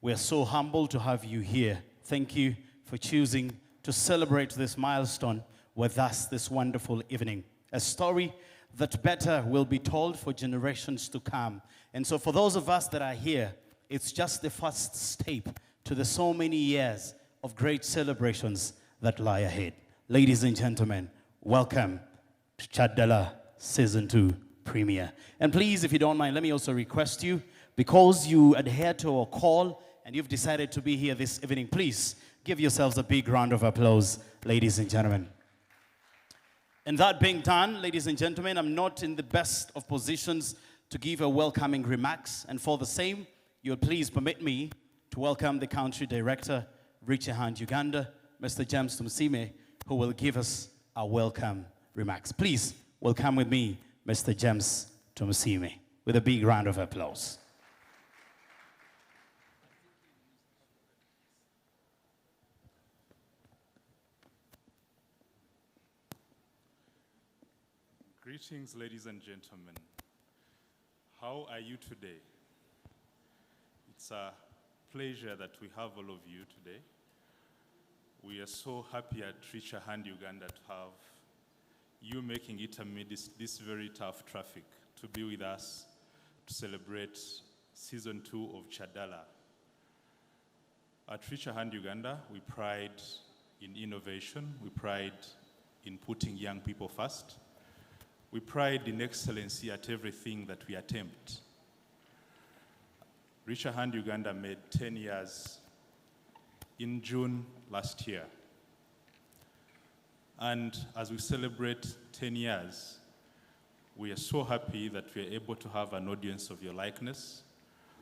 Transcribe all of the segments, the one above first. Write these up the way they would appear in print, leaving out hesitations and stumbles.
We're so humbled to have you here. Thank you for choosing to celebrate this milestone with us this wonderful evening. A story that better will be told for generations to come. And so for those of us that are here, it's just the first step to the so many years of great celebrations that lie ahead. Ladies and gentlemen, welcome to Kyaddala Season 2 premiere. And please, if you don't mind, let me also request you, because you adhere to our call and you've decided to be here this evening, please give yourselves a big round of applause, ladies and gentlemen. And that being done, ladies and gentlemen, I'm not in the best of positions to give a welcoming remarks. And for the same, you'll please permit me to welcome the country director, Reach a Hand Uganda, Mr. James Tumsime, who will give us our welcome remarks. Please welcome with me, Mr. James Tumsime, with a big round of applause. Greetings, ladies and gentlemen. How are you today? It's a pleasure that we have all of you today. We are so happy at Reach a Hand Uganda to have you making it amidst this very tough traffic to be with us to celebrate Season 2 of Kyaddala. At Reach a Hand Uganda, we pride in innovation. We pride in putting young people first. We pride in excellency at everything that we attempt. Reach a Hand Uganda made 10 years in June last year. And as we celebrate 10 years, we are so happy that we are able to have an audience of your likeness.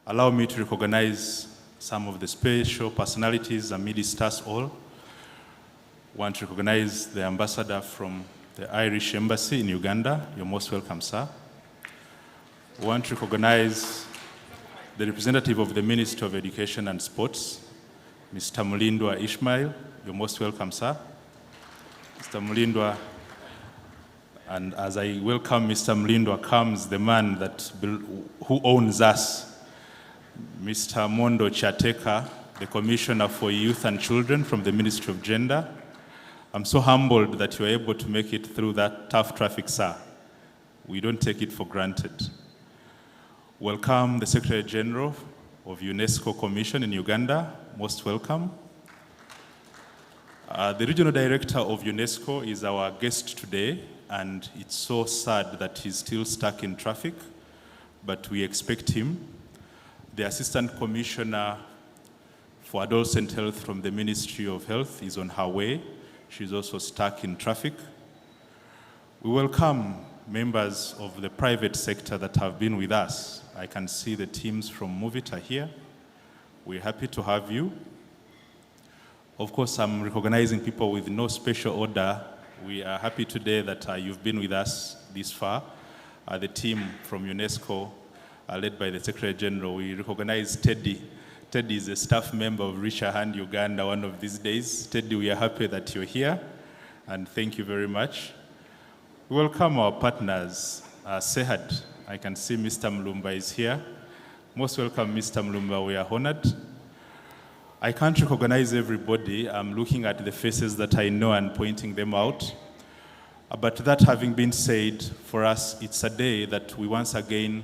Allow me to recognize some of the special personalities amidst us all. I want to recognize the ambassador from the Irish Embassy in Uganda. You're most welcome, sir. I want to recognize the representative of the Ministry of Education and Sports, Mr. Mulindwa Ishmael. You're most welcome, sir. Mr. Mulindwa, and as I welcome Mr. Mulindwa comes the man who owns us, Mr. Mondo Chateka, the Commissioner for Youth and Children from the Ministry of Gender. I'm so humbled that you're able to make it through that tough traffic, sir. We don't take it for granted. Welcome the Secretary General of UNESCO Commission in Uganda. Most welcome. The Regional Director of UNESCO is our guest today, and it's so sad that he's still stuck in traffic, but we expect him. The Assistant Commissioner for Adolescent Health from the Ministry of Health is on her way. She's also stuck in traffic. We welcome members of the private sector that have been with us. I can see the teams from Movita here. We're happy to have you. Of course, I'm recognizing people with no special order. We are happy today that you've been with us this far. The team from UNESCO, led by the Secretary General, we recognize Teddy. Teddy is a staff member of Reach a Hand Uganda one of these days. Teddy, we are happy that you're here, and thank you very much. We welcome our partners, Sehad. I can see Mr. Mlumba is here. Most welcome, Mr. Mlumba, we are honored. I can't recognize everybody. I'm looking at the faces that I know and pointing them out. But that having been said, for us, it's a day that we once again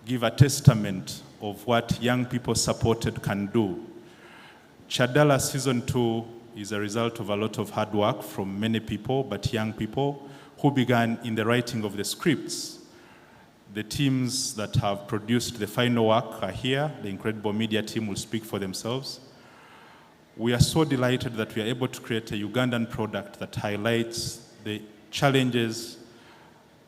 give a testament of what young people supported can do. Kyaddala Season 2 is a result of a lot of hard work from many people, but young people who began in the writing of the scripts. The teams that have produced the final work are here. The incredible media team will speak for themselves. We are so delighted that we are able to create a Ugandan product that highlights the challenges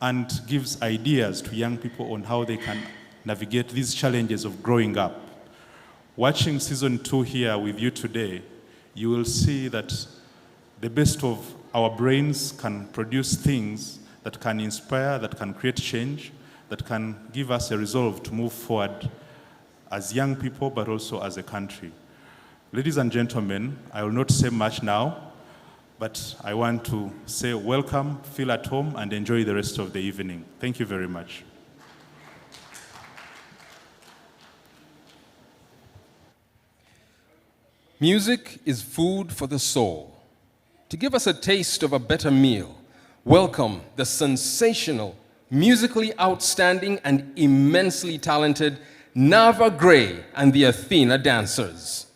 and gives ideas to young people on how they can navigate these challenges of growing up. Watching Season 2 here with you today, you will see that the best of our brains can produce things that can inspire, that can create change, that can give us a resolve to move forward as young people, but also as a country. Ladies and gentlemen, I will not say much now, but I want to say welcome, feel at home, and enjoy the rest of the evening. Thank you very much. Music is food for the soul. To give us a taste of a better meal, welcome the sensational, musically outstanding, and immensely talented Nava Gray and the Athena Dancers.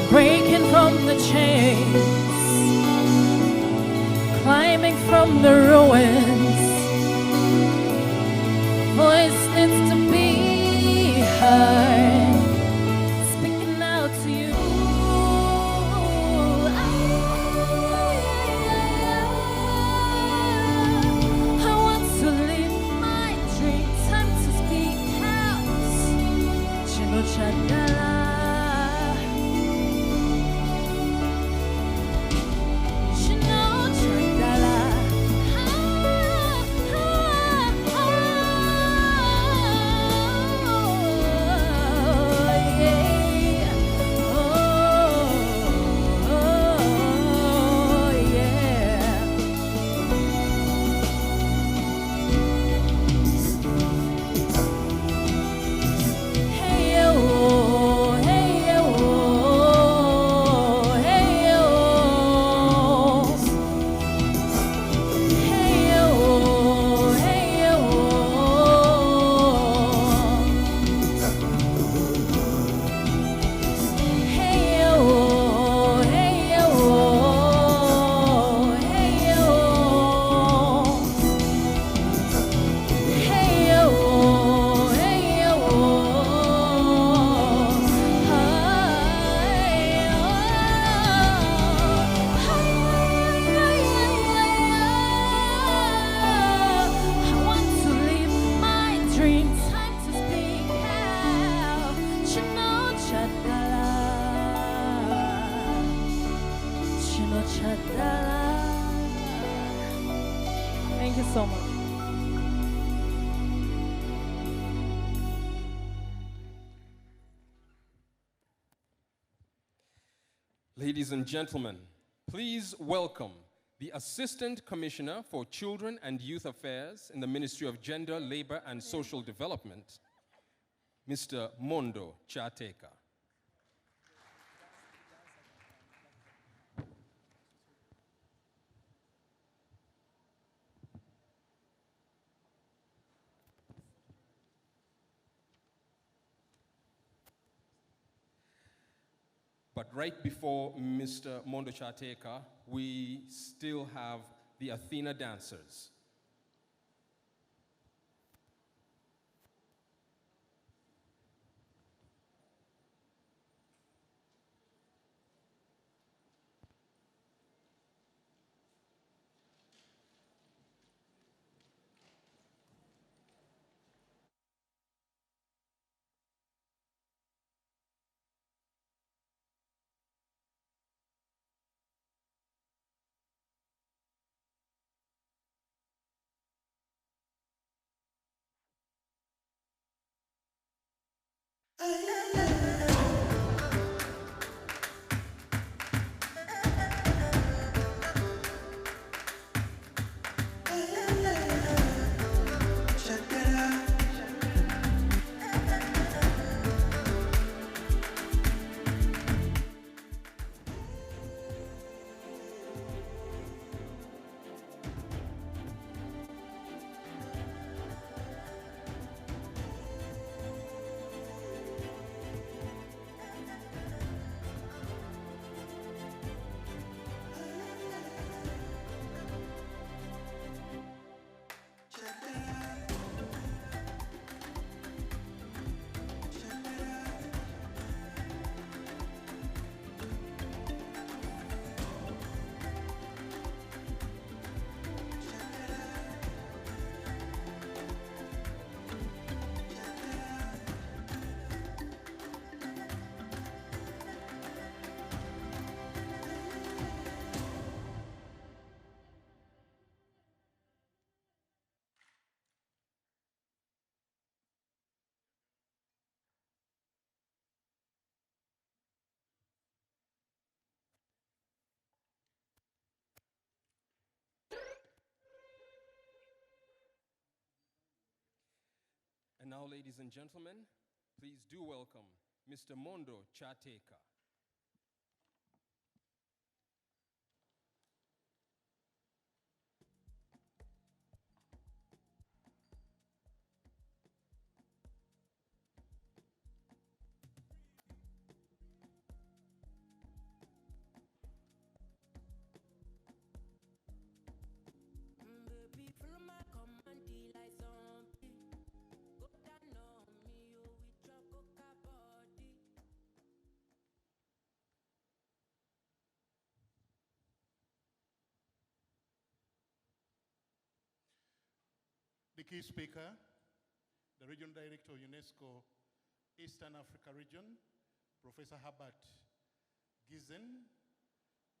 Breaking from the chains, climbing from the ruins. Voice needs to be heard, speaking out to you. I want to live my dream. Time to speak out. Chino Kyaddala. Thank you so much. Ladies and gentlemen, please welcome the Assistant Commissioner for Children and Youth Affairs in the Ministry of Gender, Labor and Social Development, Mr. Mondo Kyaddala. But right before Mr. Mondo Kyaddala, we still have the Athena Dancers. now, ladies and gentlemen, please do welcome Mr. Mondo Chateka. The key speaker, the Regional Director of UNESCO Eastern Africa Region, Professor Herbert Gizen,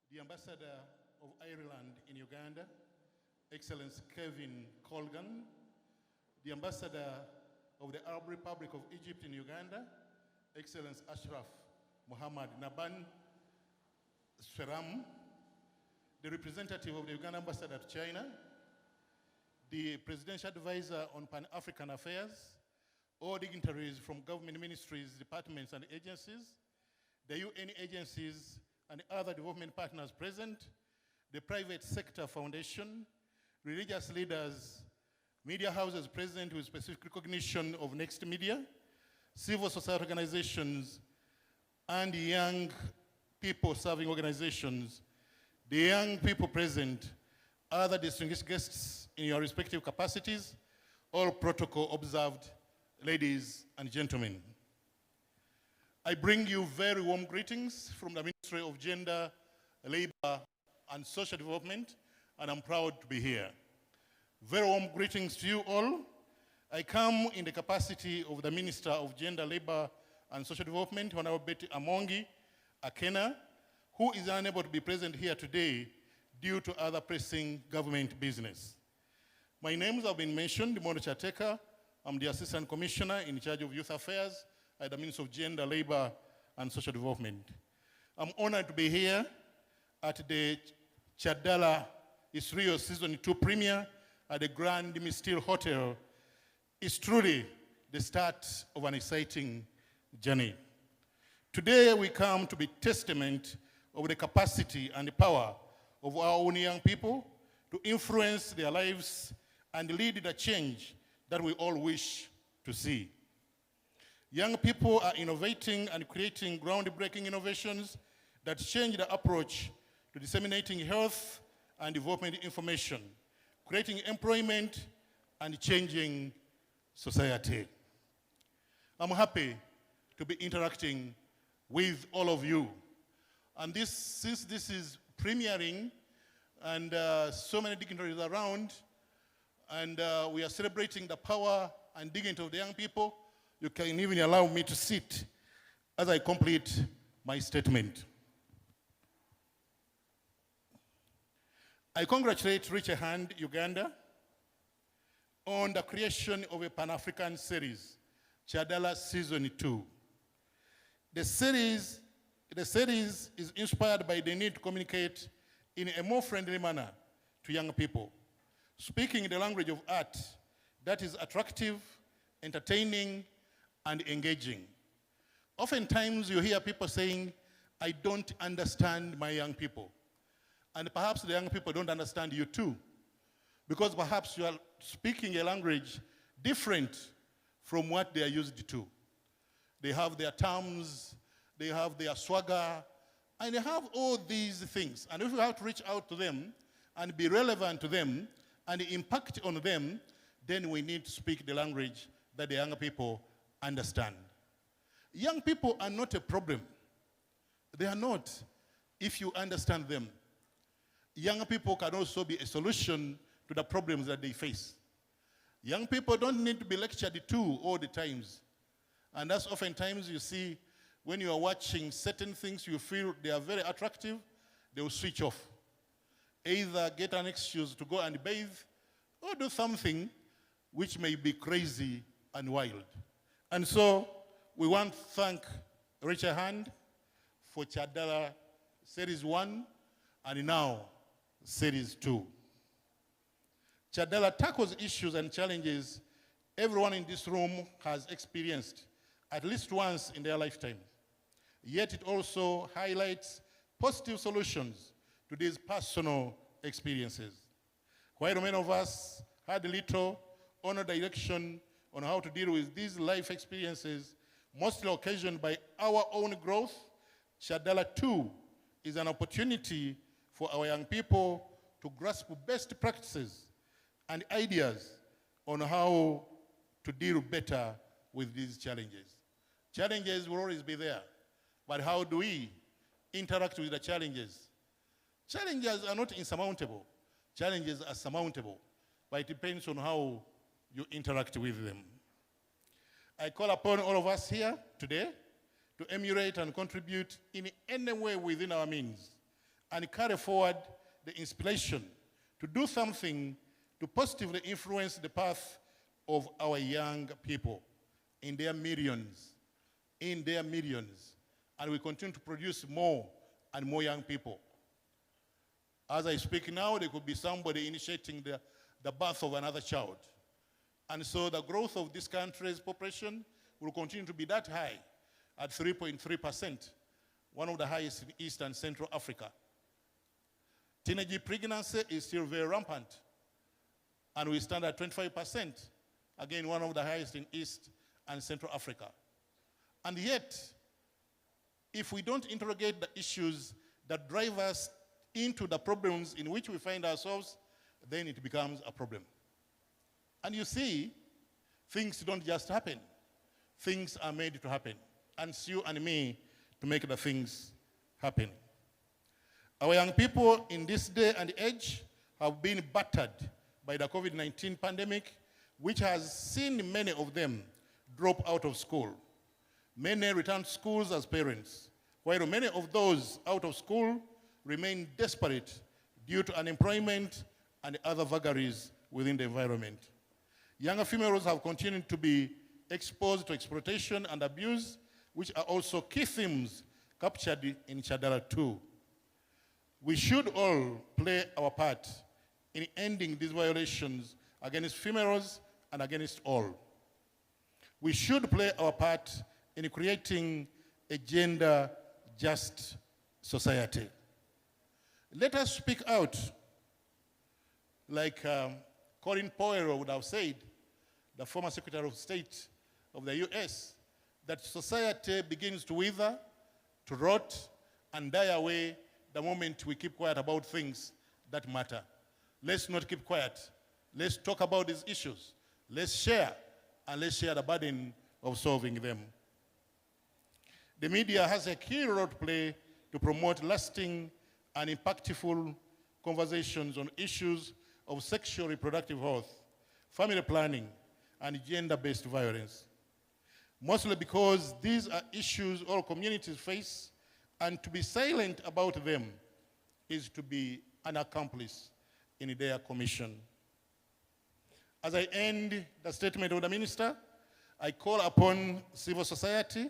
the Ambassador of Ireland in Uganda, Excellence Kevin Colgan, the Ambassador of the Arab Republic of Egypt in Uganda, Excellence Ashraf Muhammad Naban Sweram, the representative of the Uganda Ambassador to China, the Presidential Advisor on Pan-African Affairs, all dignitaries from government ministries, departments, and agencies, the UN agencies and other development partners present, the private sector foundation, religious leaders, media houses present with specific recognition of Next Media, civil society organizations, and young people serving organizations, the young people present, other distinguished guests in your respective capacities, all protocol observed, ladies and gentlemen. I bring you very warm greetings from the Ministry of Gender, Labor, and Social Development, and I'm proud to be here. Very warm greetings to you all. I come in the capacity of the Minister of Gender, Labor, and Social Development, Honorable Betty Amongi Akena, who is unable to be present here today due to other pressing government business. My names have been mentioned, Mondo Chateka. I'm the Assistant Commissioner in charge of Youth Affairs at the Ministry of Gender, Labor, and Social Development. I'm honored to be here at the Kyaddala Sn Season 2 premiere at the Grand Mistil Hotel. It's truly the start of an exciting journey. Today we come to be testament of the capacity and the power of our own young people to influence their lives and lead the change that we all wish to see. Young people are innovating and creating groundbreaking innovations that change the approach to disseminating health and development information, creating employment and changing society. I'm happy to be interacting with all of you. And since this is premiering and so many dignitaries around, and we are celebrating the power and dignity of the young people, you can even allow me to sit as I complete my statement. I congratulate Reach a Hand Uganda on the creation of a Pan-African series, Kyaddala Season 2. The series is inspired by the need to communicate in a more friendly manner to young people, speaking the language of art that is attractive, entertaining, and engaging. Oftentimes you hear people saying, I don't understand my young people. And perhaps the young people don't understand you too, because perhaps you are speaking a language different from what they are used to. They have their terms, they have their swagger, and they have all these things. And if we have to reach out to them and be relevant to them and impact on them, then we need to speak the language that the young people understand. Young people are not a problem. They are not, if you understand them. Young people can also be a solution to the problems that they face. Young people don't need to be lectured to all the times. And that's oftentimes you see when you are watching certain things you feel they are very attractive, they will switch off. Either get an excuse to go and bathe or do something which may be crazy and wild. And so we want to thank Reach a Hand for Kyaddala Series 1 and now Series 2. Kyaddala tackles issues and challenges everyone in this room has experienced at least once in their lifetime. Yet it also highlights positive solutions to these personal experiences. While many of us had little or no direction on how to deal with these life experiences, mostly occasioned by our own growth, Kyaddala 2 is an opportunity for our young people to grasp best practices and ideas on how to deal better with these challenges. Challenges will always be there, but how do we interact with the challenges? Challenges are not insurmountable. Challenges are surmountable, but it depends on how you interact with them. I call upon all of us here today to emulate and contribute in any way within our means and carry forward the inspiration to do something to positively influence the path of our young people in their millions, and we continue to produce more and more young people. As I speak now, there could be somebody initiating the birth of another child. And so the growth of this country's population will continue to be that high at 3.3%, one of the highest in East and Central Africa. Teenage pregnancy is still very rampant, and we stand at 25%, again, one of the highest in East and Central Africa. And yet, if we don't interrogate the issues that drive us into the problems in which we find ourselves, then it becomes a problem. And you see, things don't just happen. Things are made to happen. And it's you and me to make the things happen. Our young people in this day and age have been battered by the COVID-19 pandemic, which has seen many of them drop out of school. Many return to schools as parents, while many of those out of school remain desperate due to unemployment and other vagaries within the environment. Younger females have continued to be exposed to exploitation and abuse, which are also key themes captured in Kyaddala 2. We should all play our part in ending these violations against females and against all. We should play our part in creating a gender-just society. Let us speak out, like Colin Powell would have said, the former Secretary of State of the US, that society begins to wither, to rot, and die away the moment we keep quiet about things that matter. Let's not keep quiet. Let's talk about these issues. Let's share, and let's share the burden of solving them. The media has a key role to play to promote lasting and impactful conversations on issues of sexual reproductive health, family planning, and gender-based violence. Mostly because these are issues all communities face, and to be silent about them is to be an accomplice in their commission. As I end the statement of the minister, I call upon civil society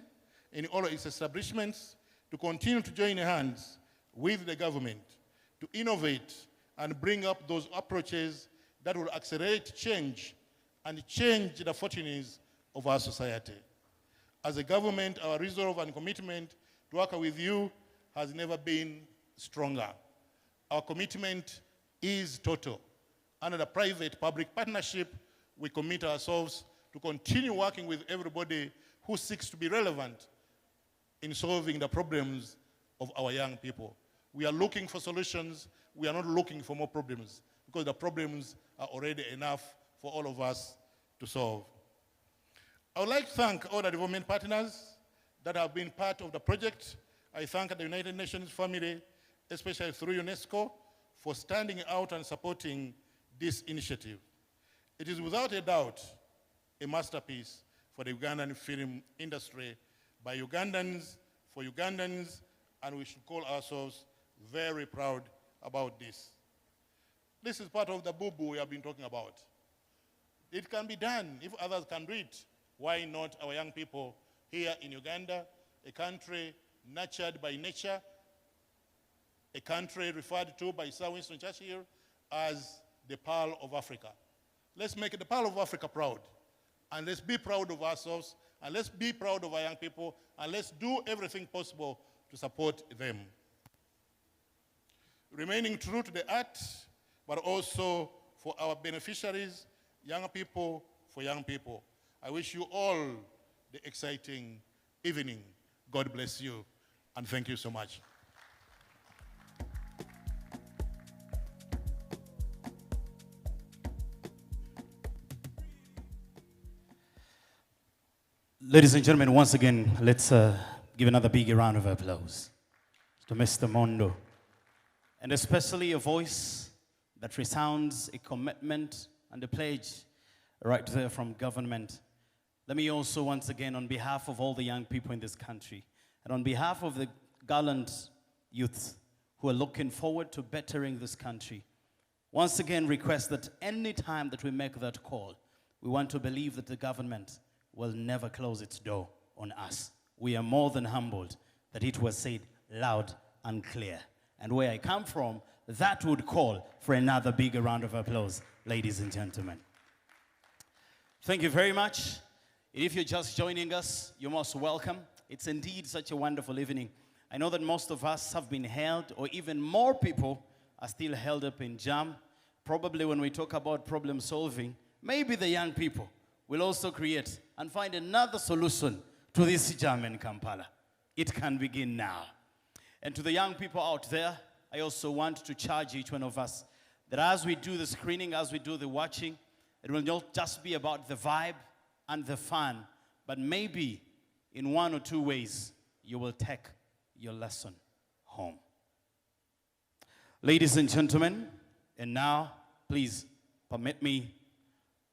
in all its establishments to continue to join hands with the government to innovate and bring up those approaches that will accelerate change and change the fortunes of our society. As a government, our resolve and commitment to work with you has never been stronger. Our commitment is total. Under the private-public partnership, we commit ourselves to continue working with everybody who seeks to be relevant in solving the problems of our young people. We are looking for solutions. We are not looking for more problems, because the problems are already enough for all of us to solve. I would like to thank all the development partners that have been part of the project. I thank the United Nations family, especially through UNESCO, for standing out and supporting this initiative. It is without a doubt a masterpiece for the Ugandan film industry by Ugandans, for Ugandans, and we should call ourselves very proud about this. This is part of the boo-boo we have been talking about. It can be done if others can do it. Why not our young people here in Uganda, a country nurtured by nature, a country referred to by Sir Winston Churchill as the Pearl of Africa. Let's make the Pearl of Africa proud And let's be proud of ourselves, and let's be proud of our young people, and let's do everything possible to support them. Remaining true to the art, but also for our beneficiaries, young people for young people. I wish you all the exciting evening. God bless you, and thank you so much. Ladies and gentlemen, once again, let's give another big round of applause to Mr. Mondo. And especially a voice that resounds a commitment and a pledge right there from government. Let me also once again, on behalf of all the young people in this country, and on behalf of the gallant youth who are looking forward to bettering this country, once again request that any time that we make that call, we want to believe that the government will never close its door on us. We are more than humbled that it was said loud and clear. And where I come from, that would call for another bigger round of applause, ladies and gentlemen. Thank you very much. If you're just joining us, you're most welcome. It's indeed such a wonderful evening. I know that most of us have been held, or even more people are still held up in jam. Probably when we talk about problem solving, maybe the young people will also create and find another solution to this jam in Kampala. It can begin now. And to the young people out there, I also want to charge each one of us that as we do the screening, as we do the watching, it will not just be about the vibe and the fun, but maybe in one or two ways, you will take your lesson home. Ladies and gentlemen, and now, please permit me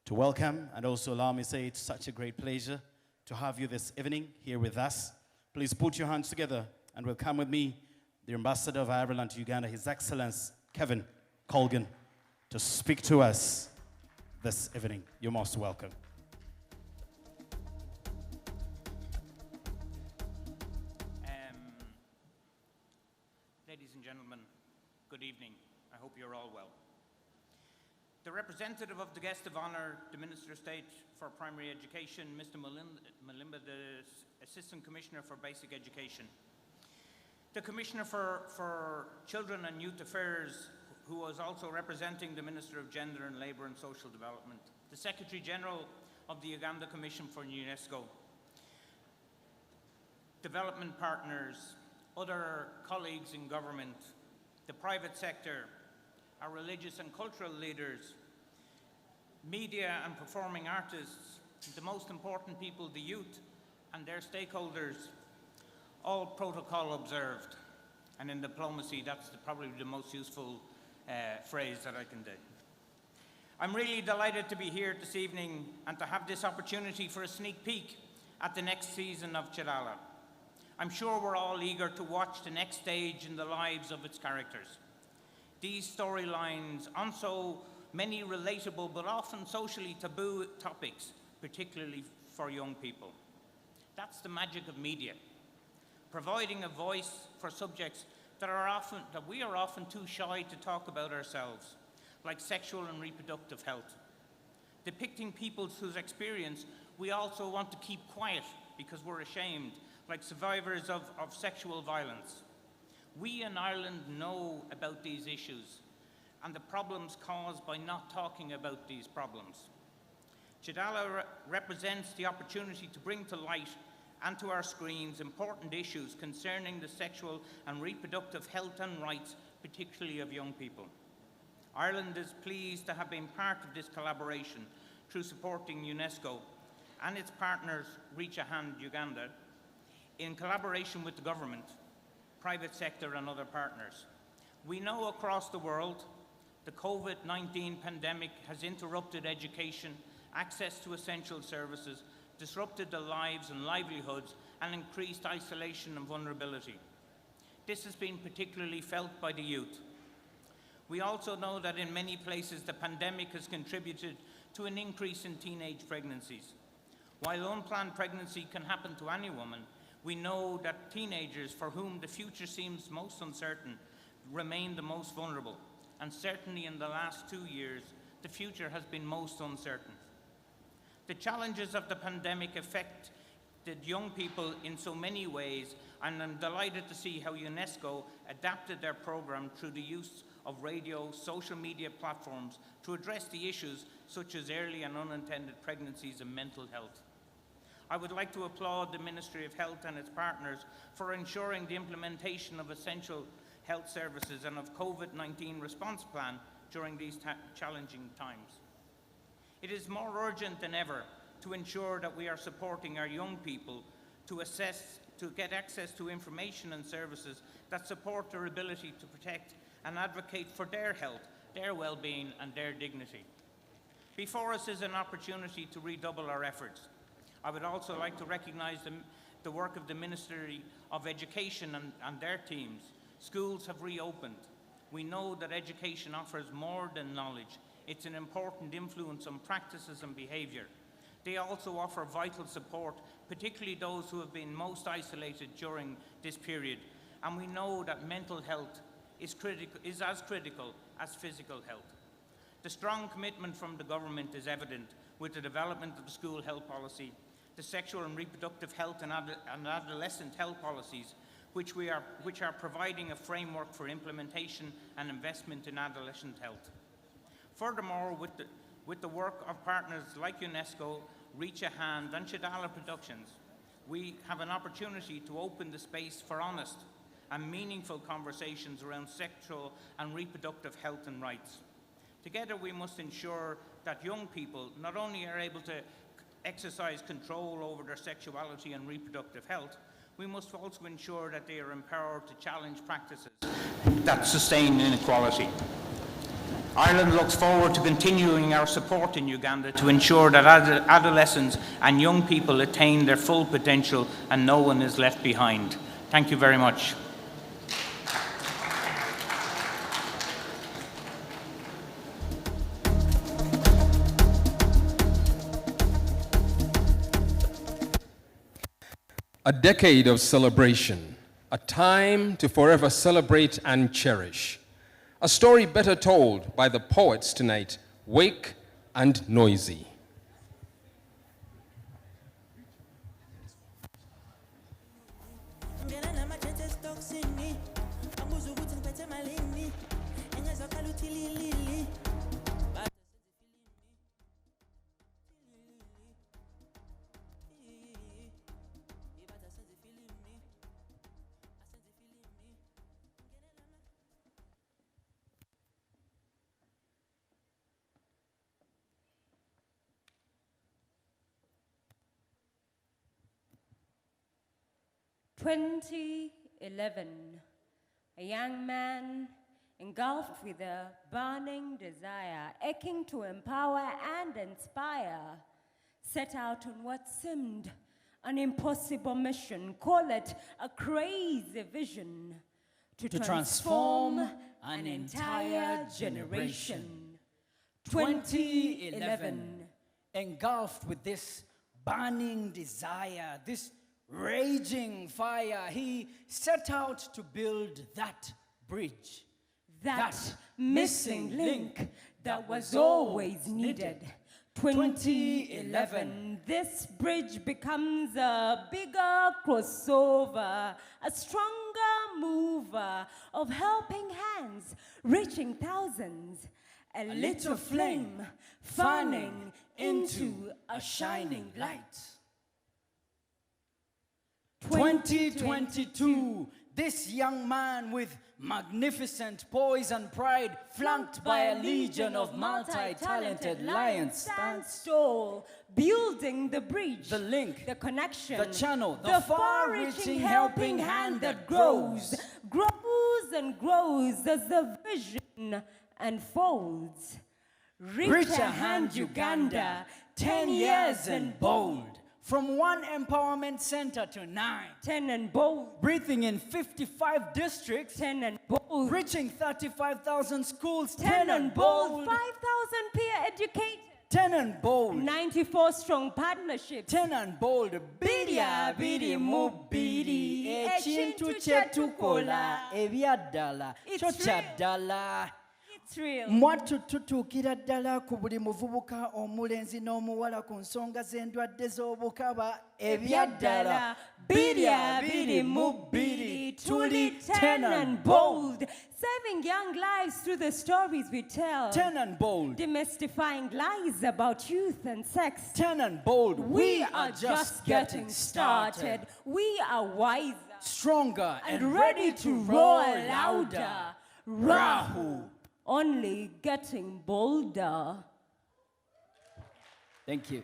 to welcome and also allow me to say it's such a great pleasure to have you this evening here with us. Please put your hands together and welcome with me the Ambassador of Ireland to Uganda, His Excellency Kevin Colgan, to speak to us this evening. You're most welcome. Ladies and gentlemen, good evening. I hope you're all well. The representative of the guest of honor, the Minister of State for Primary Education, Mr. Malimba, the Assistant Commissioner for Basic Education. The Commissioner for Children and Youth Affairs, who was also representing the Minister of Gender and Labour and Social Development. The Secretary General of the Uganda Commission for UNESCO. Development partners, other colleagues in government, the private sector, our religious and cultural leaders, media and performing artists, the most important people, the youth and their stakeholders, all protocol observed. And in diplomacy, that's probably the most useful phrase that I can do. I'm really delighted to be here this evening and to have this opportunity for a sneak peek at the next season of Kyaddala. I'm sure we're all eager to watch the next stage in the lives of its characters. These storylines on so many relatable but often socially taboo topics, particularly for young people. That's the magic of media, providing a voice for subjects that we are often too shy to talk about ourselves, like sexual and reproductive health. Depicting people whose experience we also want to keep quiet because we're ashamed, like survivors of sexual violence. We in Ireland know about these issues and the problems caused by not talking about these problems. Kyaddala represents the opportunity to bring to light and to our screens important issues concerning the sexual and reproductive health and rights, particularly of young people. Ireland is pleased to have been part of this collaboration through supporting UNESCO and its partners Reach a Hand Uganda in collaboration with the government, private sector and other partners. We know across the world the COVID-19 pandemic has interrupted education, access to essential services, disrupted the lives and livelihoods, and increased isolation and vulnerability. This has been particularly felt by the youth. We also know that in many places the pandemic has contributed to an increase in teenage pregnancies. While unplanned pregnancy can happen to any woman, we know that teenagers for whom the future seems most uncertain remain the most vulnerable. And certainly in the last 2 years, the future has been most uncertain. The challenges of the pandemic affected young people in so many ways, and I'm delighted to see how UNESCO adapted their program through the use of radio, social media platforms to address the issues such as early and unintended pregnancies and mental health. I would like to applaud the Ministry of Health and its partners for ensuring the implementation of essential health services and of COVID-19 response plan during these challenging times. It is more urgent than ever to ensure that we are supporting our young people to get access to information and services that support their ability to protect and advocate for their health, their well-being and their dignity. Before us is an opportunity to redouble our efforts. I would also like to recognise the work of the Ministry of Education and their teams. Schools have reopened. We know that education offers more than knowledge. It's an important influence on practices and behaviour. They also offer vital support, particularly those who have been most isolated during this period. And we know that mental health is as critical as physical health. The strong commitment from the government is evident with the development of the school health policy, the sexual and reproductive health and adolescent health policies, which are providing a framework for implementation and investment in adolescent health. Furthermore, with the work of partners like UNESCO, Reach a Hand and Kyaddala Productions, we have an opportunity to open the space for honest and meaningful conversations around sexual and reproductive health and rights. Together, we must ensure that young people not only are able to exercise control over their sexuality and reproductive health, we must also ensure that they are empowered to challenge practices that sustain inequality. Ireland looks forward to continuing our support in Uganda to ensure that adolescents and young people attain their full potential and no one is left behind. Thank you very much. A decade of celebration, a time to forever celebrate and cherish. A story better told by the poets tonight, Wake and Noisy. A young man engulfed with a burning desire, aching to empower and inspire, set out on what seemed an impossible mission, call it a crazy vision, to transform an entire generation. 2011, engulfed with this burning desire, this raging fire, he set out to build that bridge. That missing link that was always needed. 2011, this bridge becomes a bigger crossover, a stronger mover of helping hands, reaching thousands. A little flame fanning into a shining light. 2022, this young man with magnificent poise and pride, flanked by a legion of multi-talented lions, stands tall, building the bridge, the link, the connection, the channel, the far-reaching helping hand that grows and grows as the vision unfolds. Reach a Hand Uganda, 10 years and bold. From one empowerment center to 9. 10 and bold. Breathing in 55 districts. 10 and bold. Reaching 35,000 schools. 10 and bold. 5,000 peer educators. 10 and bold. 94 strong partnerships. 10 and bold. Bidia bidi mubidi. Echintu chetukola. Kyaddala. Kyaddala. thrill. Mwattu tutuukira ddala ku buli muvubuka omulenzi n'omuwala ku nsonga z'endwadde z'obukaba ebyaddala 2022 tuli 10 and bold, saving young lives through the stories we tell, 10 and bold, demystifying lies about youth and sex. 10 and bold. We are just getting started. We are wiser, Stronger and ready to roar louder. Rahu, only getting bolder. Thank you.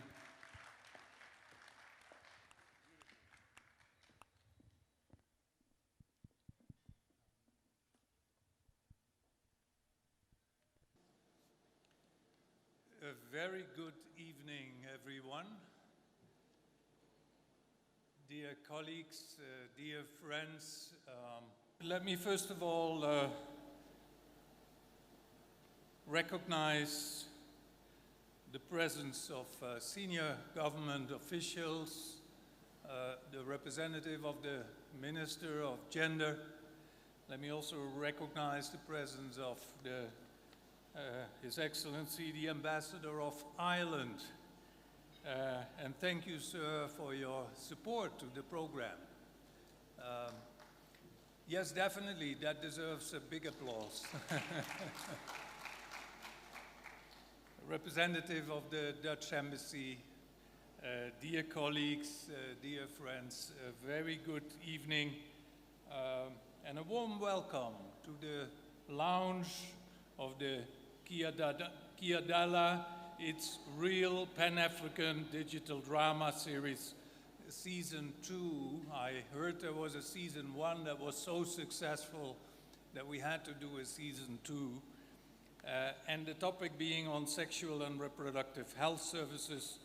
A very good evening, everyone. Dear colleagues, dear friends, let me first of all recognize the presence of senior government officials, the representative of the Minister of Gender. Let me also recognize the presence of His Excellency, the Ambassador of Ireland. And thank you, sir, for your support to the program. Yes, definitely, that deserves a big applause. Representative of the Dutch Embassy, dear colleagues, dear friends, a very good evening and a warm welcome to the lounge of the Kyaddala, its real Pan-African digital drama series, season 2. I heard there was a season 1 that was so successful that we had to do a season 2. And the topic being on sexual and reproductive health services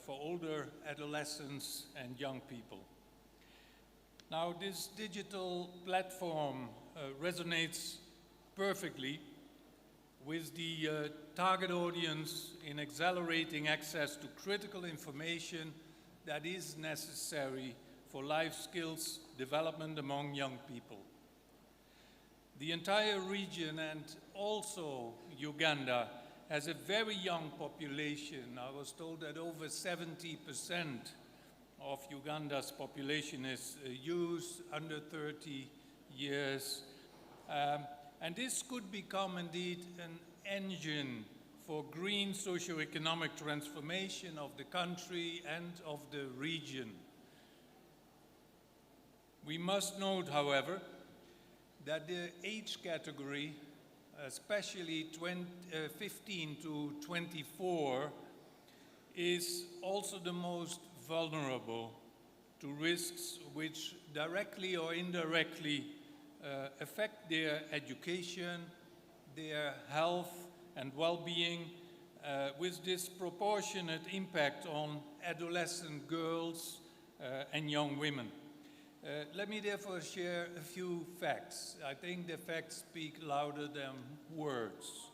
for older adolescents and young people. Now, this digital platform resonates perfectly with the target audience in accelerating access to critical information that is necessary for life skills development among young people. The entire region and also Uganda has a very young population. I was told that over 70% of Uganda's population is youth under 30 years. And this could become indeed an engine for green socio-economic transformation of the country and of the region. We must note, however, that the age category, especially 15 to 24, is also the most vulnerable to risks which directly or indirectly affect their education, their health and well-being, with disproportionate impact on adolescent girls and young women. Let me therefore share a few facts. I think the facts speak louder than words.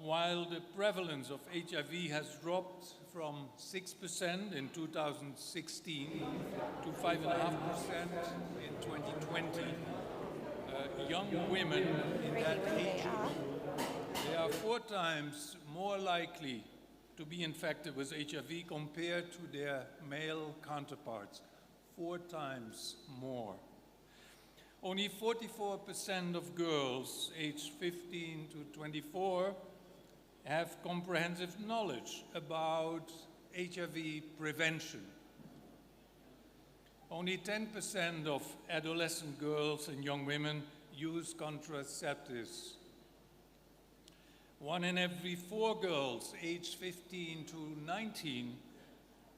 While the prevalence of HIV has dropped from 6% in 2016 to 5.5% in 2020, young women in that age group, they are 4 times more likely to be infected with HIV compared to their male counterparts. 4 times more. Only 44% of girls aged 15 to 24 have comprehensive knowledge about HIV prevention. Only 10% of adolescent girls and young women use contraceptives. 1 in every 4 girls aged 15 to 19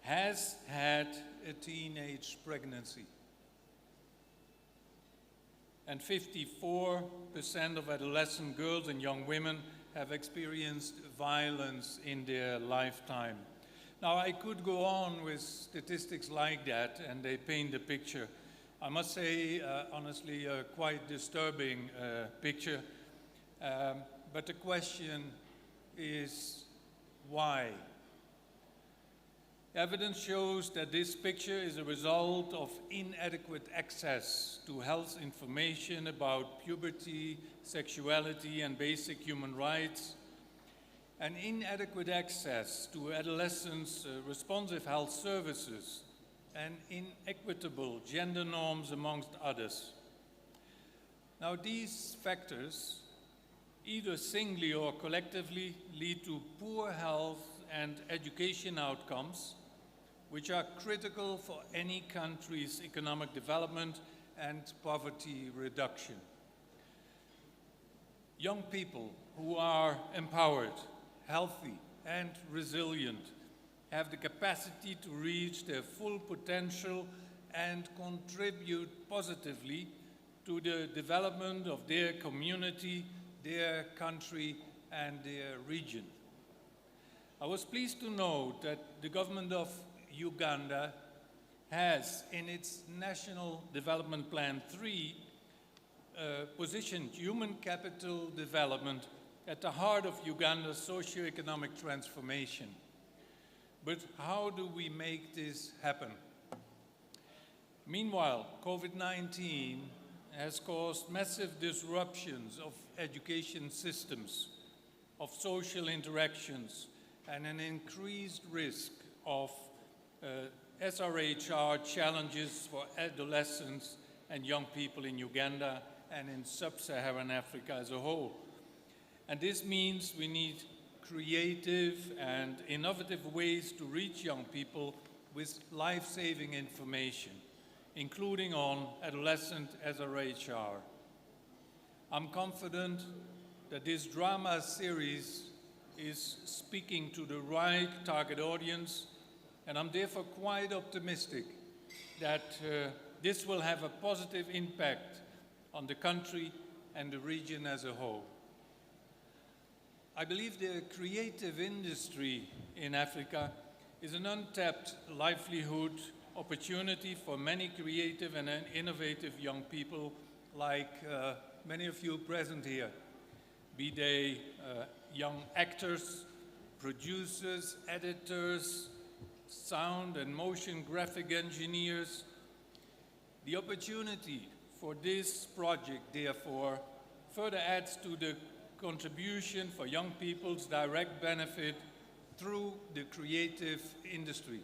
has had a teenage pregnancy. And 54% of adolescent girls and young women have experienced violence in their lifetime. Now, I could go on with statistics like that, and they paint a picture. I must say, honestly, a quite disturbing picture. But the question is, why? Evidence shows that this picture is a result of inadequate access to health information about puberty, sexuality, and basic human rights, and inadequate access to adolescents' responsive health services, and inequitable gender norms, amongst others. Now, these factors, either singly or collectively, lead to poor health and education outcomes, which are critical for any country's economic development and poverty reduction. Young people who are empowered, healthy, and resilient have the capacity to reach their full potential and contribute positively to the development of their community, their country, and their region. I was pleased to note that the government of Uganda has, in its National Development Plan 3, positioned human capital development at the heart of Uganda's socio-economic transformation. But how do we make this happen? Meanwhile, COVID-19 has caused massive disruptions of education systems, of social interactions, and an increased risk of SRHR challenges for adolescents and young people in Uganda and in sub-Saharan Africa as a whole. And this means we need creative and innovative ways to reach young people with life-saving information, including on adolescent SRHR. I'm confident that this drama series is speaking to the right target audience, and I'm therefore quite optimistic that this will have a positive impact on the country and the region as a whole. I believe the creative industry in Africa is an untapped livelihood opportunity for many creative and innovative young people like many of you present here, be they young actors, producers, editors, sound and motion graphic engineers. The opportunity for this project, therefore, further adds to the contribution for young people's direct benefit through the creative industry.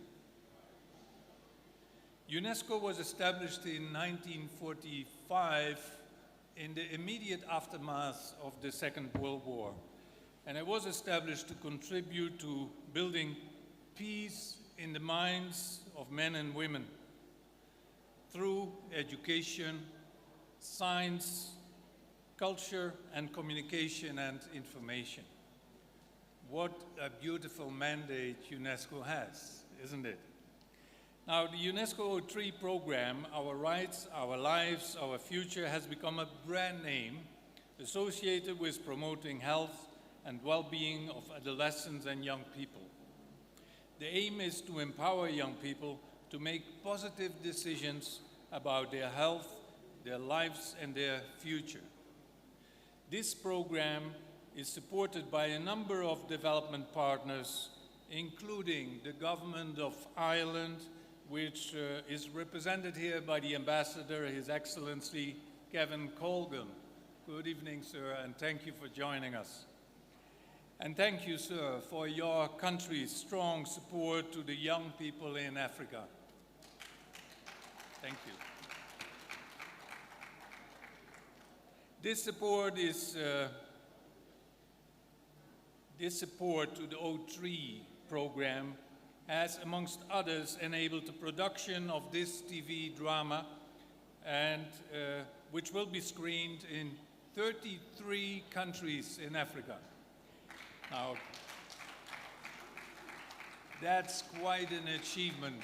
UNESCO was established in 1945 in the immediate aftermath of the Second World War, and it was established to contribute to building peace in the minds of men and women through education, science, culture, and communication and information. What a beautiful mandate UNESCO has, isn't it? Now, the UNESCO 03 program, Our Rights, Our Lives, Our Future, has become a brand name associated with promoting health and well-being of adolescents and young people. The aim is to empower young people to make positive decisions about their health, their lives, and their future. This program is supported by a number of development partners, including the Government of Ireland, which is represented here by the Ambassador, His Excellency Kevin Colgan. Good evening, sir, and thank you for joining us. And thank you, sir, for your country's strong support to the young people in Africa. Thank you. This support to the O3 program has, amongst others, enabled the production of this TV drama, and which will be screened in 33 countries in Africa. Now, that's quite an achievement.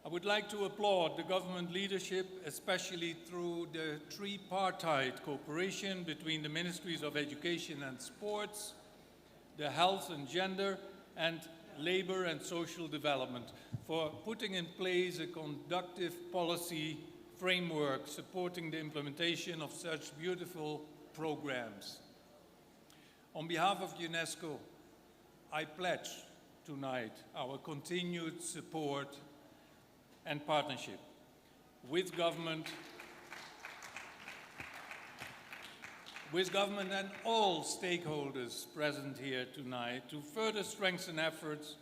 I would like to applaud the government leadership, especially through the tripartite cooperation between the Ministries of Education and Sports, the Health and Gender, and Labor and Social Development, for putting in place a conducive policy framework supporting the implementation of such beautiful programs. On behalf of UNESCO, I pledge tonight our continued support and partnership with government and all stakeholders present here tonight to further strengthen efforts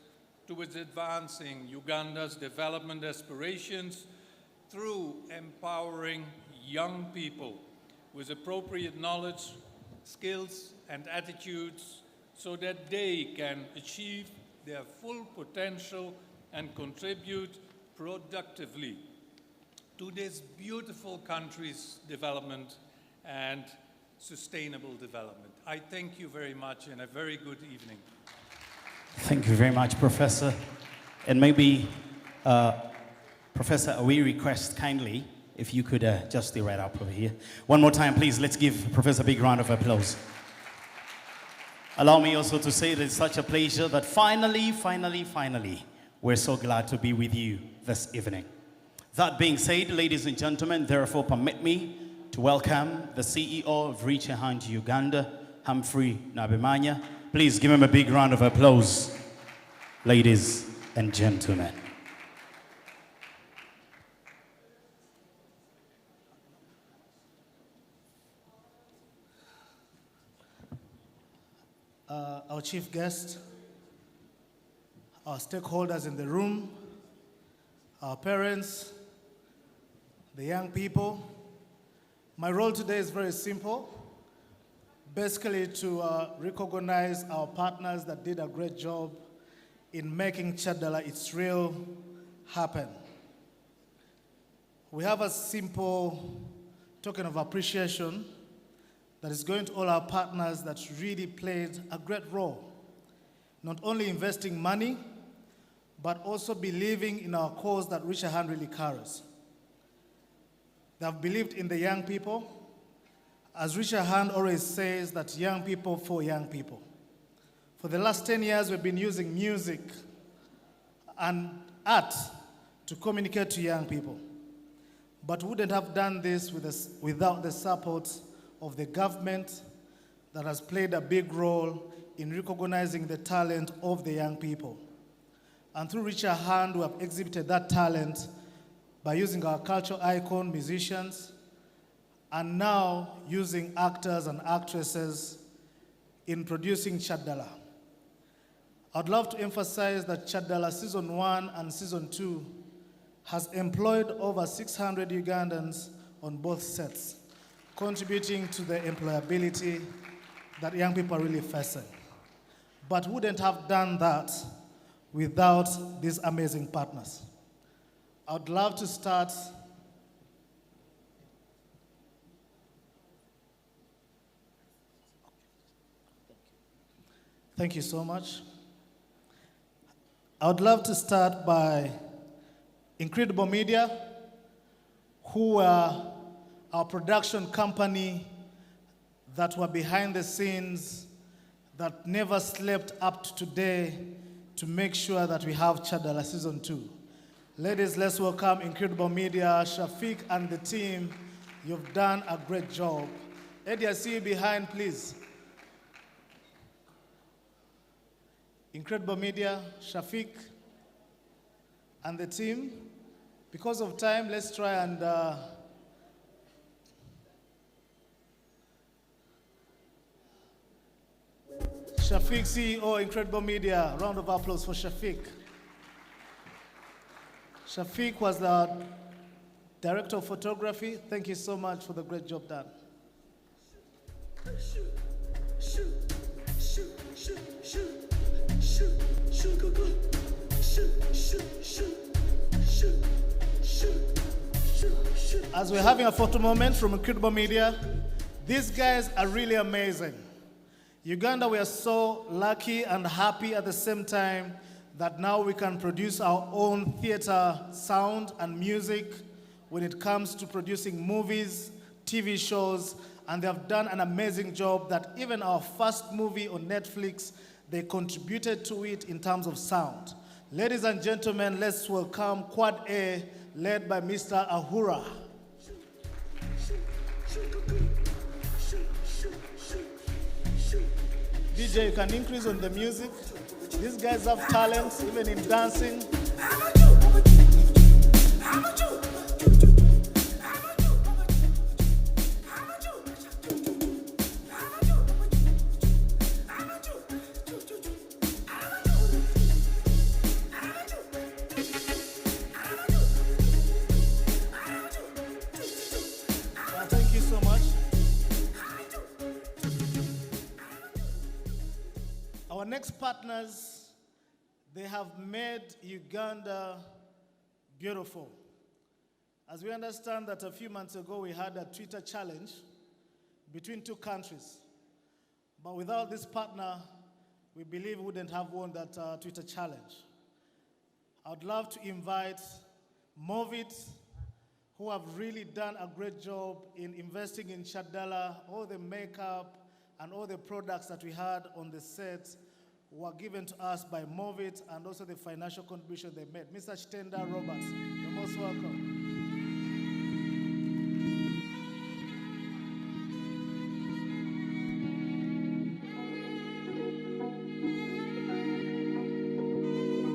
towards advancing Uganda's development aspirations through empowering young people with appropriate knowledge, skills, and attitudes so that they can achieve their full potential and contribute productively to this beautiful country's development and sustainable development. I thank you very much and a very good evening. Thank you very much, Professor. And maybe, Professor, we request kindly if you could just stay right up over here. One more time, please. Let's give Professor a big round of applause. Allow me also to say that it's such a pleasure that finally, we're so glad to be with you this evening. That being said, ladies and gentlemen, therefore permit me to welcome the CEO of Reach a Hand Uganda, Humphrey Nabemanya. Please give him a big round of applause, ladies and gentlemen. Our chief guest, our stakeholders in the room, our parents, the young people. My role today is very simple. Basically to recognize our partners that did a great job in making Kyaddala It's Real happen. We have a simple token of appreciation that is going to all our partners that really played a great role, not only investing money, but also believing in our cause that Reach a Hand really carries. They have believed in the young people. As Reach a Hand always says, that young people for young people. For the last 10 years, we've been using music and art to communicate to young people. But we wouldn't have done this without the support of the government that has played a big role in recognizing the talent of the young people. And through Reach a Hand, we have exhibited that talent by using our cultural icon, musicians, and now using actors and actresses in producing Kyaddala. I'd love to emphasize that Kyaddala Season 1 and Season 2 has employed over 600 Ugandans on both sets, contributing to the employability that young people are really facing. But wouldn't have done that without these amazing partners. I'd love to start Thank you so much. I would love to start by Incredible Media, who are our production company that were behind the scenes, that never slept up to today to make sure that we have Kyaddala Season 2. Ladies, let's welcome Incredible Media, Shafiq and the team. You've done a great job. Eddie, I see you behind, please. Incredible Media, Shafiq and the team. Because of time, let's try and Shafiq, CEO, Incredible Media. Round of applause for Shafiq. Shafiq was the director of photography. Thank you so much for the great job done. As we're having a photo moment from Incredible Media, these guys are really amazing. Uganda, we are so lucky and happy at the same time that now we can produce our own theater sound and music when it comes to producing movies, TV shows, and they have done an amazing job that even our first movie on Netflix, they contributed to it in terms of sound. Ladies and gentlemen, let's welcome Quad A, led by Mr. Ahura. DJ, you can increase on the music. These guys have talent, even in dancing. Thank you so much. Our next partners, they have made Uganda beautiful. As we understand that a few months ago we had a Twitter challenge between two countries. But without this partner, we believe we wouldn't have won that Twitter challenge. I would love to invite Movit, who have really done a great job in investing in Kyaddala. All the makeup and all the products that we had on the set were given to us by Movit, and also the financial contribution they made. Mr. Chitenda Roberts, you're most welcome.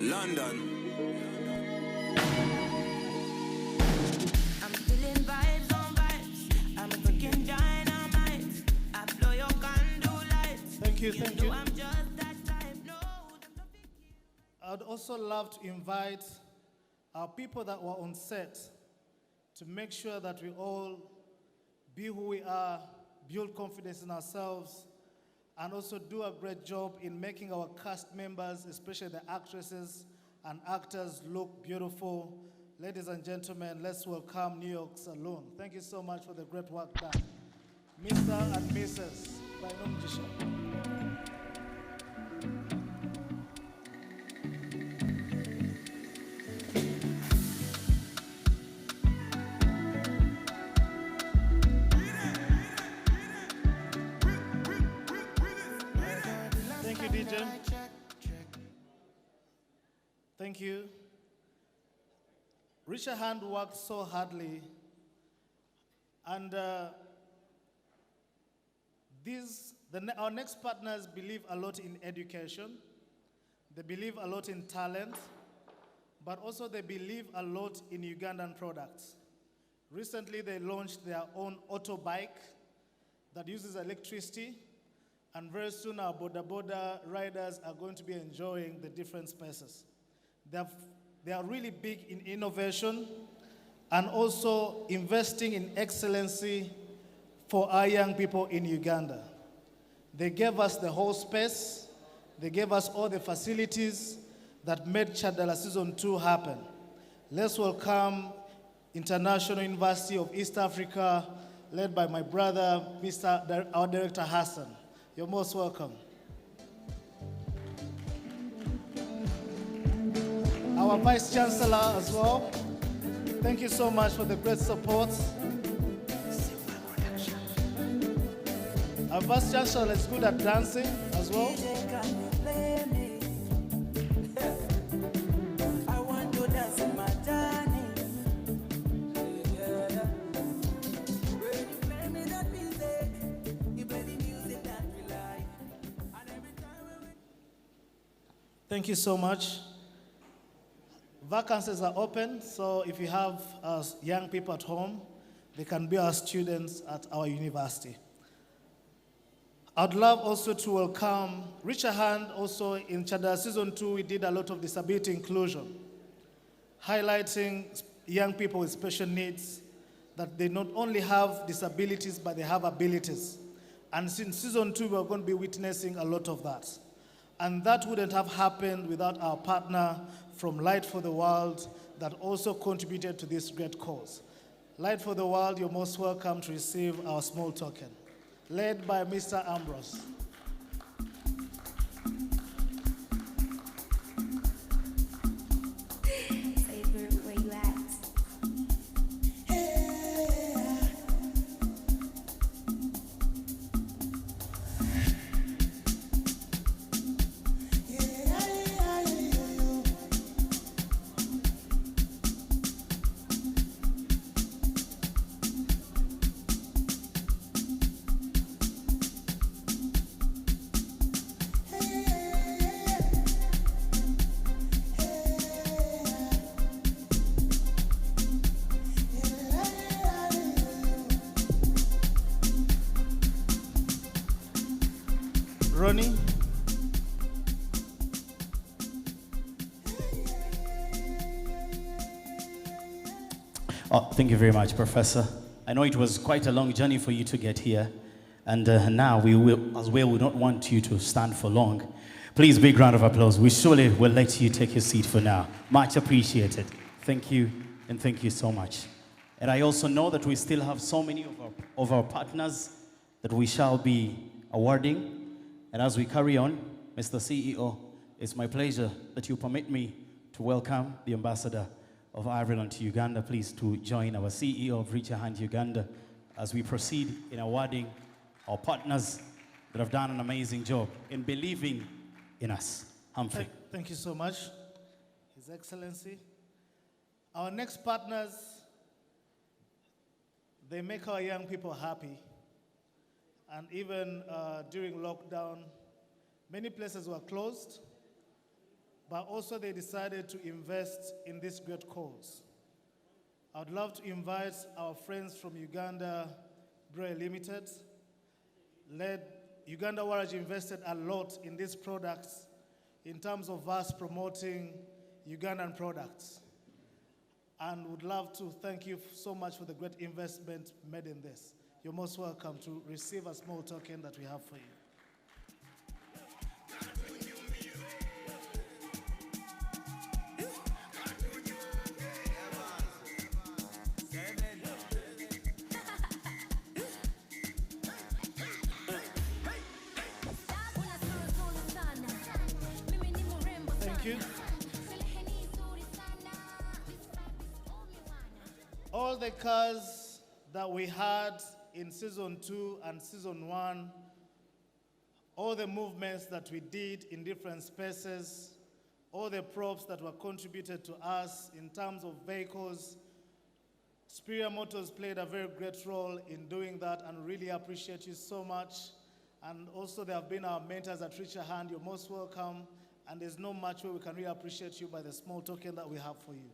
London. I'm feeling vibes on vibes. I'm a freaking dynamite. I blow your candle lights. Thank you, thank you. I'm just that type. No, I'd also love to invite our people that were on set to make sure that we all be who we are, build confidence in ourselves, and also do a great job in making our cast members, especially the actresses and actors, look beautiful. Ladies and gentlemen, let's welcome New York Saloon. Thank you so much for the great work done. Mr. and Mrs. Bainomjisha. Thank you, DJ. Thank you. Richard Hand worked so hardly, and our next partners believe a lot in education. They believe a lot in talent, but also they believe a lot in Ugandan products. Recently, they launched their own auto bike that uses electricity, and very soon our boda riders are going to be enjoying the different spaces. They are really big in innovation and also investing in excellency for our young people in Uganda. They gave us the whole space. They gave us all the facilities that made Kyaddala Season 2 happen. Let's welcome International University of East Africa, led by my brother, our Director Hassan. You're most welcome. Our Vice Chancellor as well. Thank you so much for the great support. Our Vice Chancellor is good at dancing as well. I want to dance in my journey. When you play me that music, you play the music that we like. And every time we... Thank you so much. Vacancies are open, so if you have young people at home, they can be our students at our university. I'd love also to welcome Richard Hand. Also in Kyaddala Season 2, we did a lot of disability inclusion, highlighting young people with special needs, that they not only have disabilities, but they have abilities. And since Season 2, we're going to be witnessing a lot of that. And that wouldn't have happened without our partner from Light for the World that also contributed to this great cause. Light for the World, you're most welcome to receive our small token, led by Mr. Ambrose. Where you at? Ronnie. Oh, thank you very much, Professor. I know it was quite a long journey for you to get here, and now we will, as well, we don't want you to stand for long. Please, big round of applause. We surely will let you take your seat for now. Much appreciated. Thank you, and thank you so much. And I also know that we still have so many of our partners that we shall be awarding. And as we carry on, Mr. CEO, it's my pleasure that you permit me to welcome the Ambassador of Ireland to Uganda. Please to join our CEO of Reach a Hand Uganda as we proceed in awarding our partners that have done an amazing job in believing in us. Humphrey. Thank you so much, His Excellency. Our next partners, they make our young people happy. And even during lockdown, many places were closed, but also they decided to invest in this great cause. I would love to invite our friends from Uganda Brewery Limited. Uganda Waraj invested a lot in these products in terms of us promoting Ugandan products. And would love to thank you so much for the great investment made in this. You're most welcome to receive a small token that we have for you. Thank you. All the cars that we had in season 2 and season 1, all the movements that we did in different spaces, all the props that were contributed to us in terms of vehicles, Superior Motors played a very great role in doing that, and really appreciate you so much. And also they have been our mentors at Reach a Hand. You're most welcome, and there's no much way we can really appreciate you by the small token that we have for you.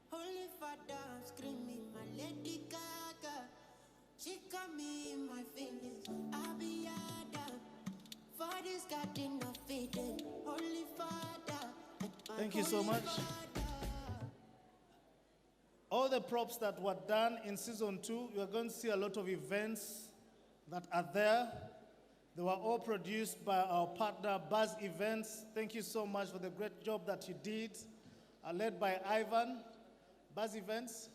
Holy Father, screaming my Lady Gaga. She got me in my feelings. I'll be Adam. Father's got enough feeding. Holy Father. Thank you so much. All the props that were done in season 2, you are going to see a lot of events that are there. They were all produced by our partner, Buzz Events. Thank you so much for the great job that you did, led by Ivan. Buzz Events.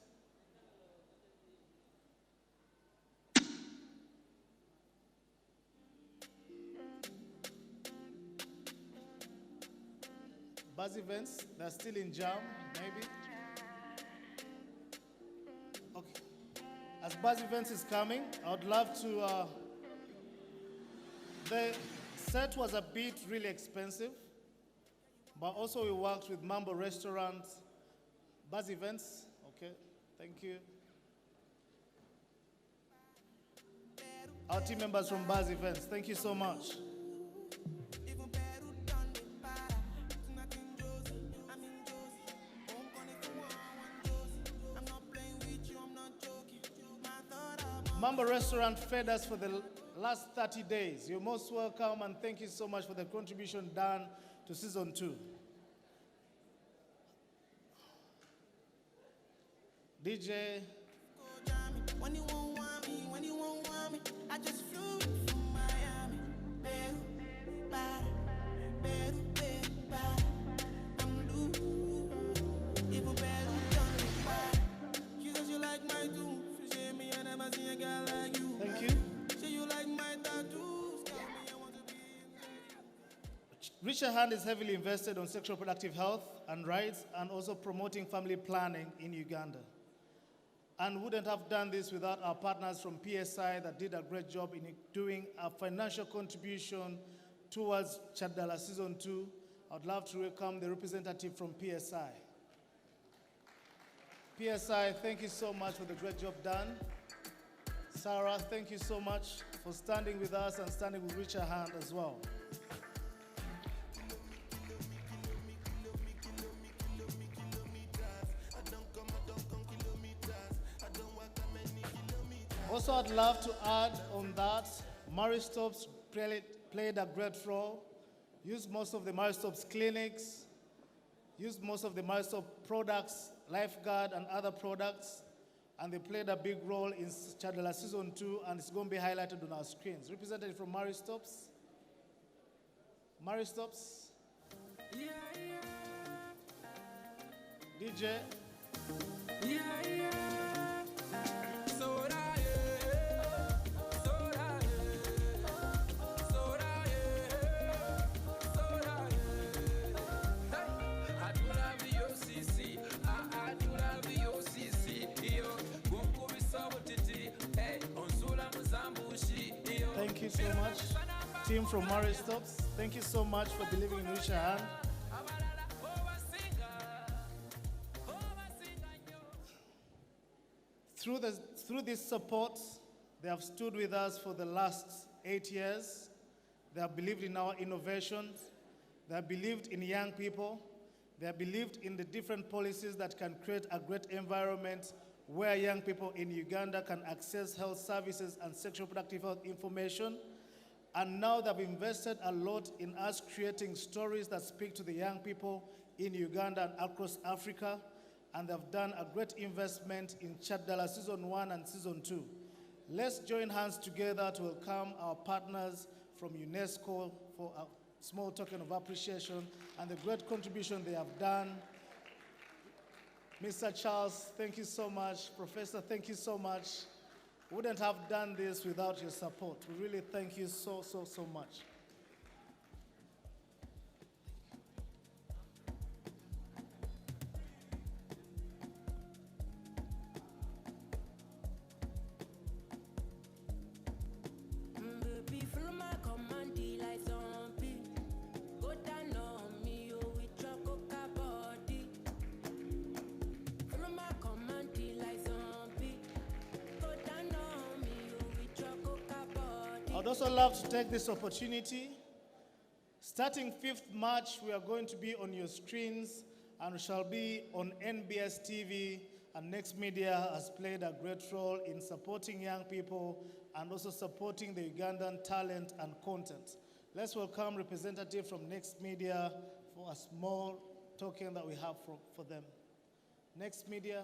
Buzz Events, they're still in jam, maybe. Okay. As Buzz Events is coming, I would love to, the set was a bit really expensive, but also we worked with Mambo Restaurant, Buzz Events, okay, thank you. Our team members from Buzz Events, thank you so much. Mambo Restaurant fed us for the last 30 days. You're most welcome, and thank you so much for the contribution done to season 2. DJ. When you won't want me, when you won't want me, I just flew from Miami. I'm blue. Even better, she says you like my too. She said me I never seen a girl like you. Thank you. Say you like my tattoos. Tell me I want to be in Reach a Hand is heavily invested on sexual reproductive health and rights, and also promoting family planning in Uganda. And wouldn't have done this without our partners from PSI that did a great job in doing a financial contribution towards Kyaddala Season 2. I'd love to welcome the representative from PSI. PSI, thank you so much for the great job done. Sarah, thank you so much for standing with us and standing with Reach a Hand as well. Also, I'd love to add on that, Maristops played a great role, used most of the Maristops clinics, used most of the Maristop products, Lifeguard and other products, and they played a big role in Kyaddala Season 2, and it's going to be highlighted on our screens. Representative from Maristops. Maristops. DJ. Thank you so much. Team from Maristops, thank you so much for believing in Wish a Hand. Through this support, they have stood with us for the last 8 years. They have believed in our innovations. They have believed in young people. They have believed in the different policies that can create a great environment where young people in Uganda can access health services and sexual reproductive health information. And now they've invested a lot in us creating stories that speak to the young people in Uganda and across Africa. And they've done a great investment in Kyaddala Season 1 and Season 2. Let's join hands together to welcome our partners from UNESCO for a small token of appreciation and the great contribution they have done. Mr. Charles, thank you so much. Professor, thank you so much. We wouldn't have done this without your support. We really thank you so much. I'd also love to take this opportunity. Starting 5th March, we are going to be on your screens and we shall be on NBS TV, and Next Media has played a great role in supporting young people and also supporting the Ugandan talent and content. Let's welcome representative from Next Media for a small token that we have for them. Next Media,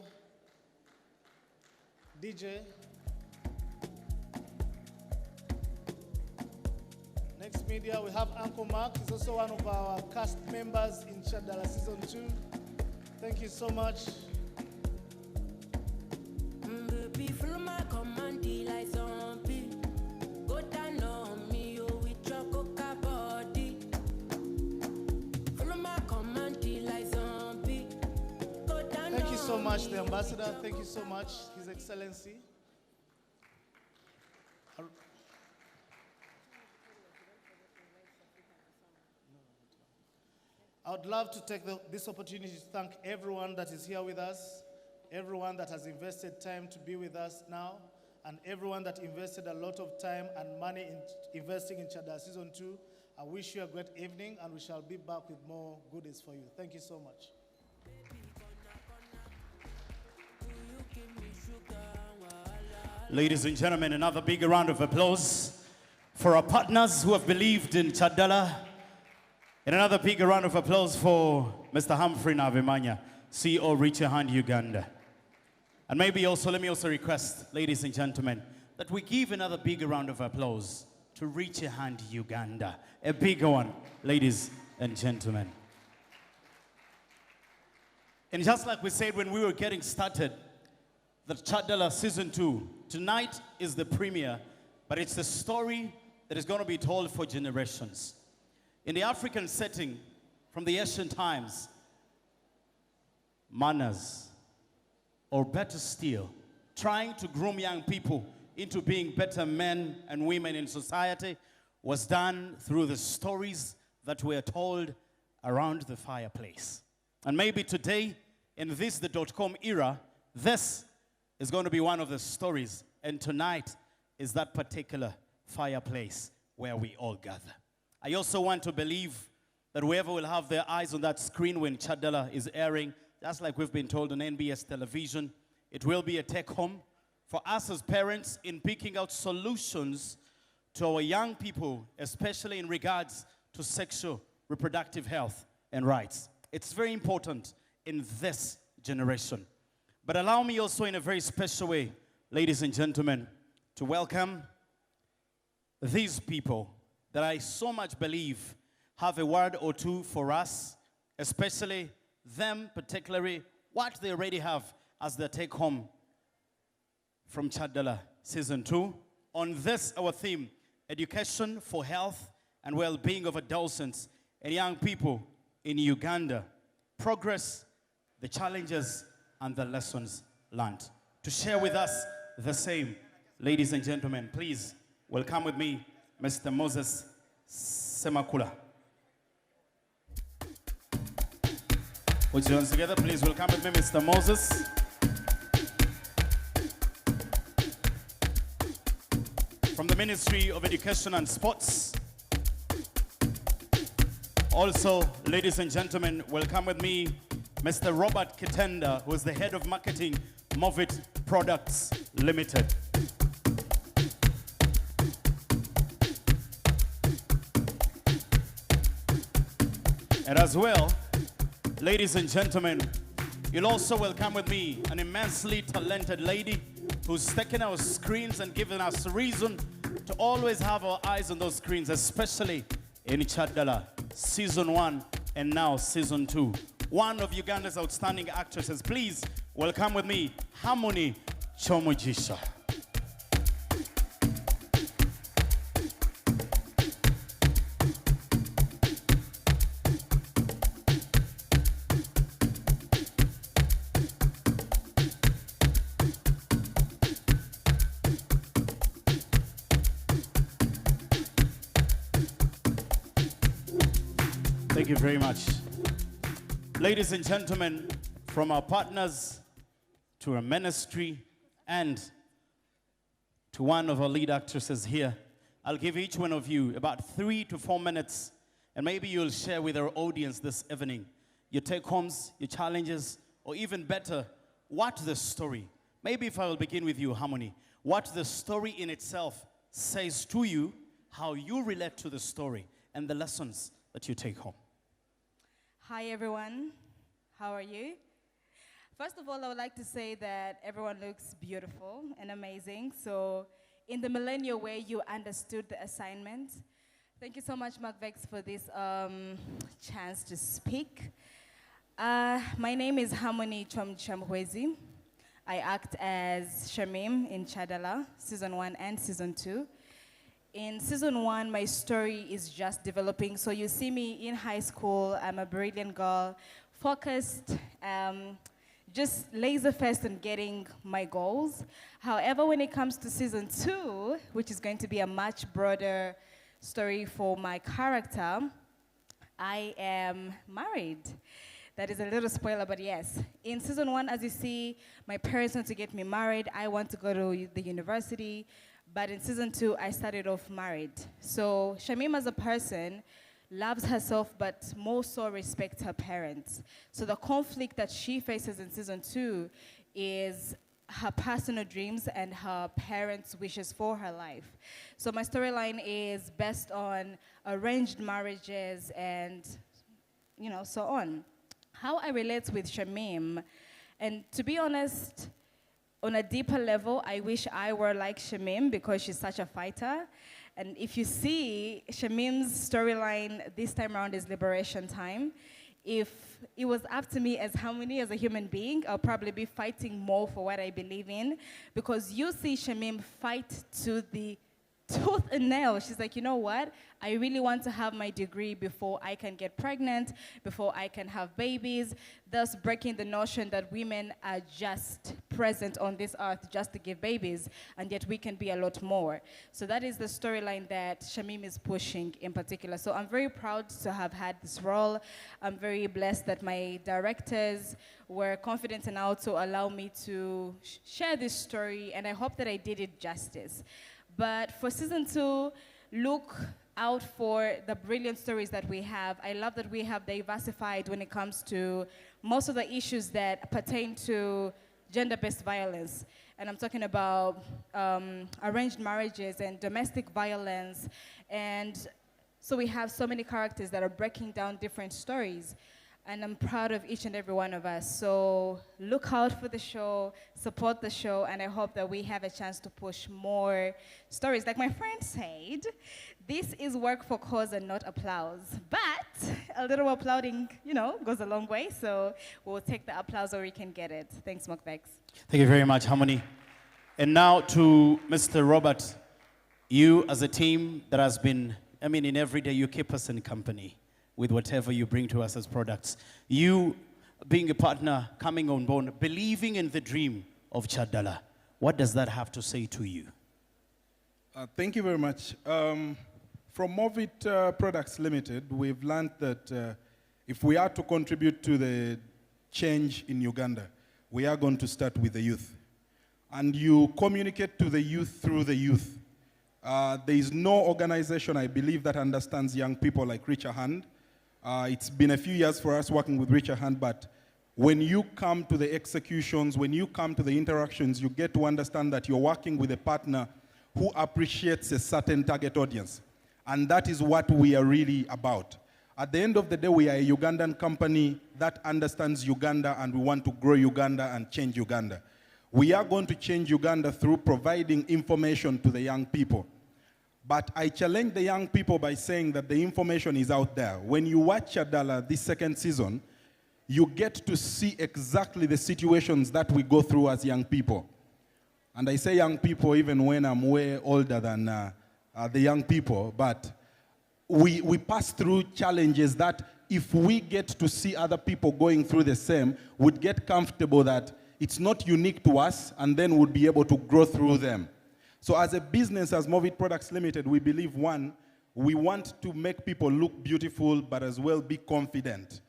DJ. Next Media, we have Uncle Mark. He's also one of our cast members in Kyaddala Season 2. Thank you so much. Thank you so much, the Ambassador. Thank you so much, His Excellency. I would love to take this opportunity to thank everyone that is here with us, everyone that has invested time to be with us now, and everyone that invested a lot of time and money in investing in Kyaddala Season 2. I wish you a great evening, and we shall be back with more goodies for you. Thank you so much. Ladies and gentlemen, another big round of applause for our partners who have believed in Kyaddala. And another big round of applause for Mr. Humphrey Navimanya, CEO Reach Your Hand Uganda. And maybe also, let me also request, ladies and gentlemen, that we give another big round of applause to Reach Your Hand Uganda. A bigger one, ladies and gentlemen. And just like we said when we were getting started, the Kyaddala Season 2, tonight is the premiere, but it's the story that is going to be told for generations. In the African setting, from the ancient times, manners, or better still, trying to groom young people into being better men and women in society was done through the stories that were told around the fireplace. And maybe today, in this the .com era, this is going to be one of the stories, and tonight is that particular fireplace where we all gather. I also want to believe that whoever will have their eyes on that screen when Kyaddala is airing, just like we've been told on NBS television, it will be a take-home for us as parents in picking out solutions to our young people, especially in regards to sexual reproductive health and rights. It's very important in this generation. But allow me also in a very special way, ladies and gentlemen, to welcome these people that I so much believe have a word or two for us, especially them, particularly what they already have as their take home from Kyaddala Season 2. On this, our theme, education for health and well-being of adolescents and young people in Uganda. Progress, the challenges, and the lessons learned. To share with us the same, ladies and gentlemen, please welcome with me Mr. Moses Semakula. Put your hands together, please welcome with me Mr. Moses. From the Ministry of Education and Sports. Also, ladies and gentlemen, welcome with me Mr. Robert Kitenda, who is the head of marketing, Movit Products Limited. And as well, ladies and gentlemen, you'll also welcome with me an immensely talented lady who's taken our screens and given us a reason to always have our eyes on those screens, especially in Kyaddala Season 1 and now Season 2. One of Uganda's outstanding actresses. Please welcome with me Harmony Chomujisha. Thank you very much. Ladies and gentlemen, from our partners to our ministry and to one of our lead actresses here, I'll give each one of you about 3 to 4 minutes, and maybe you'll share with our audience this evening your take-homes, your challenges, or even better, what the story. Maybe if I will begin with you, Harmony, what the story in itself says to you, how you relate to the story, and the lessons that you take home. Hi everyone, how are you? First of all, I would like to say that everyone looks beautiful and amazing. So in the millennial way, you understood the assignment. Thank you so much, Mark Vex, for this chance to speak. My name is Harmony Chomujisha. I act as Shamim in Kyaddala, Season 1 and Season 2. In Season 1, my story is just developing. So you see me in high school. I'm a brilliant girl, focused, just laser-focused on getting my goals. However, when it comes to Season 2, which is going to be a much broader story for my character, I am married. That is a little spoiler, but yes. In Season 1, as you see, my parents want to get me married. I want to go to the university. But in Season 2, I started off married. So Shamim as a person loves herself, but more so respects her parents. So the conflict that she faces in Season 2 is her personal dreams and her parents' wishes for her life. So my storyline is based on arranged marriages and, you know, so on. How I relate with Shamim, and to be honest, on a deeper level, I wish I were like Shamim because she's such a fighter. And if you see, Shamim's storyline this time around is liberation time. If it was up to me as Harmony, as a human being, I'll probably be fighting more for what I believe in, because you see Shamim fight to the tooth and nail. She's like, you know what? I really want to have my degree before I can get pregnant, before I can have babies, thus breaking the notion that women are just present on this earth just to give babies, and yet we can be a lot more. So that is the storyline that Shamim is pushing in particular. So I'm very proud to have had this role. I'm very blessed that my directors were confident enough to allow me to share this story, and I hope that I did it justice. But for Season 2, look out for the brilliant stories that we have. I love that we have diversified when it comes to most of the issues that pertain to gender-based violence. And I'm talking about arranged marriages and domestic violence. And so we have so many characters that are breaking down different stories. And I'm proud of each and every one of us. So look out for the show, support the show, and I hope that we have a chance to push more stories. Like my friend said, this is work for cause and not applause. But a little applauding, goes a long way. So we'll take the applause where we can get it. Thanks, Mokbex. Thank you very much, Harmony. And now to Mr. Robert, you as a team that has been, in every day you keep us in company with whatever you bring to us as products. You being a partner, coming on board, believing in the dream of Kyaddala, what does that have to say to you? Thank you very much. From Movit Products Limited, we've learned that if we are to contribute to the change in Uganda, we are going to start with the youth. And you communicate to the youth through the youth. There is no organization, I believe, that understands young people like Reach a Hand. It's been a few years for us working with Reach a Hand, but when you come to the executions, when you come to the interactions, you get to understand that you're working with a partner who appreciates a certain target audience. And that is what we are really about. At the end of the day, we are a Ugandan company that understands Uganda, and we want to grow Uganda and change Uganda. We are going to change Uganda through providing information to the young people. But I challenge the young people by saying that the information is out there. When you watch Kyaddala this second season, you get to see exactly the situations that we go through as young people. And I say young people even when I'm way older than the young people, but we pass through challenges that if we get to see other people going through the same, we'd get comfortable that it's not unique to us, and then we'd be able to grow through them. So as a business, as Movit Products Limited, we believe, one, we want to make people look beautiful, but as well be confident.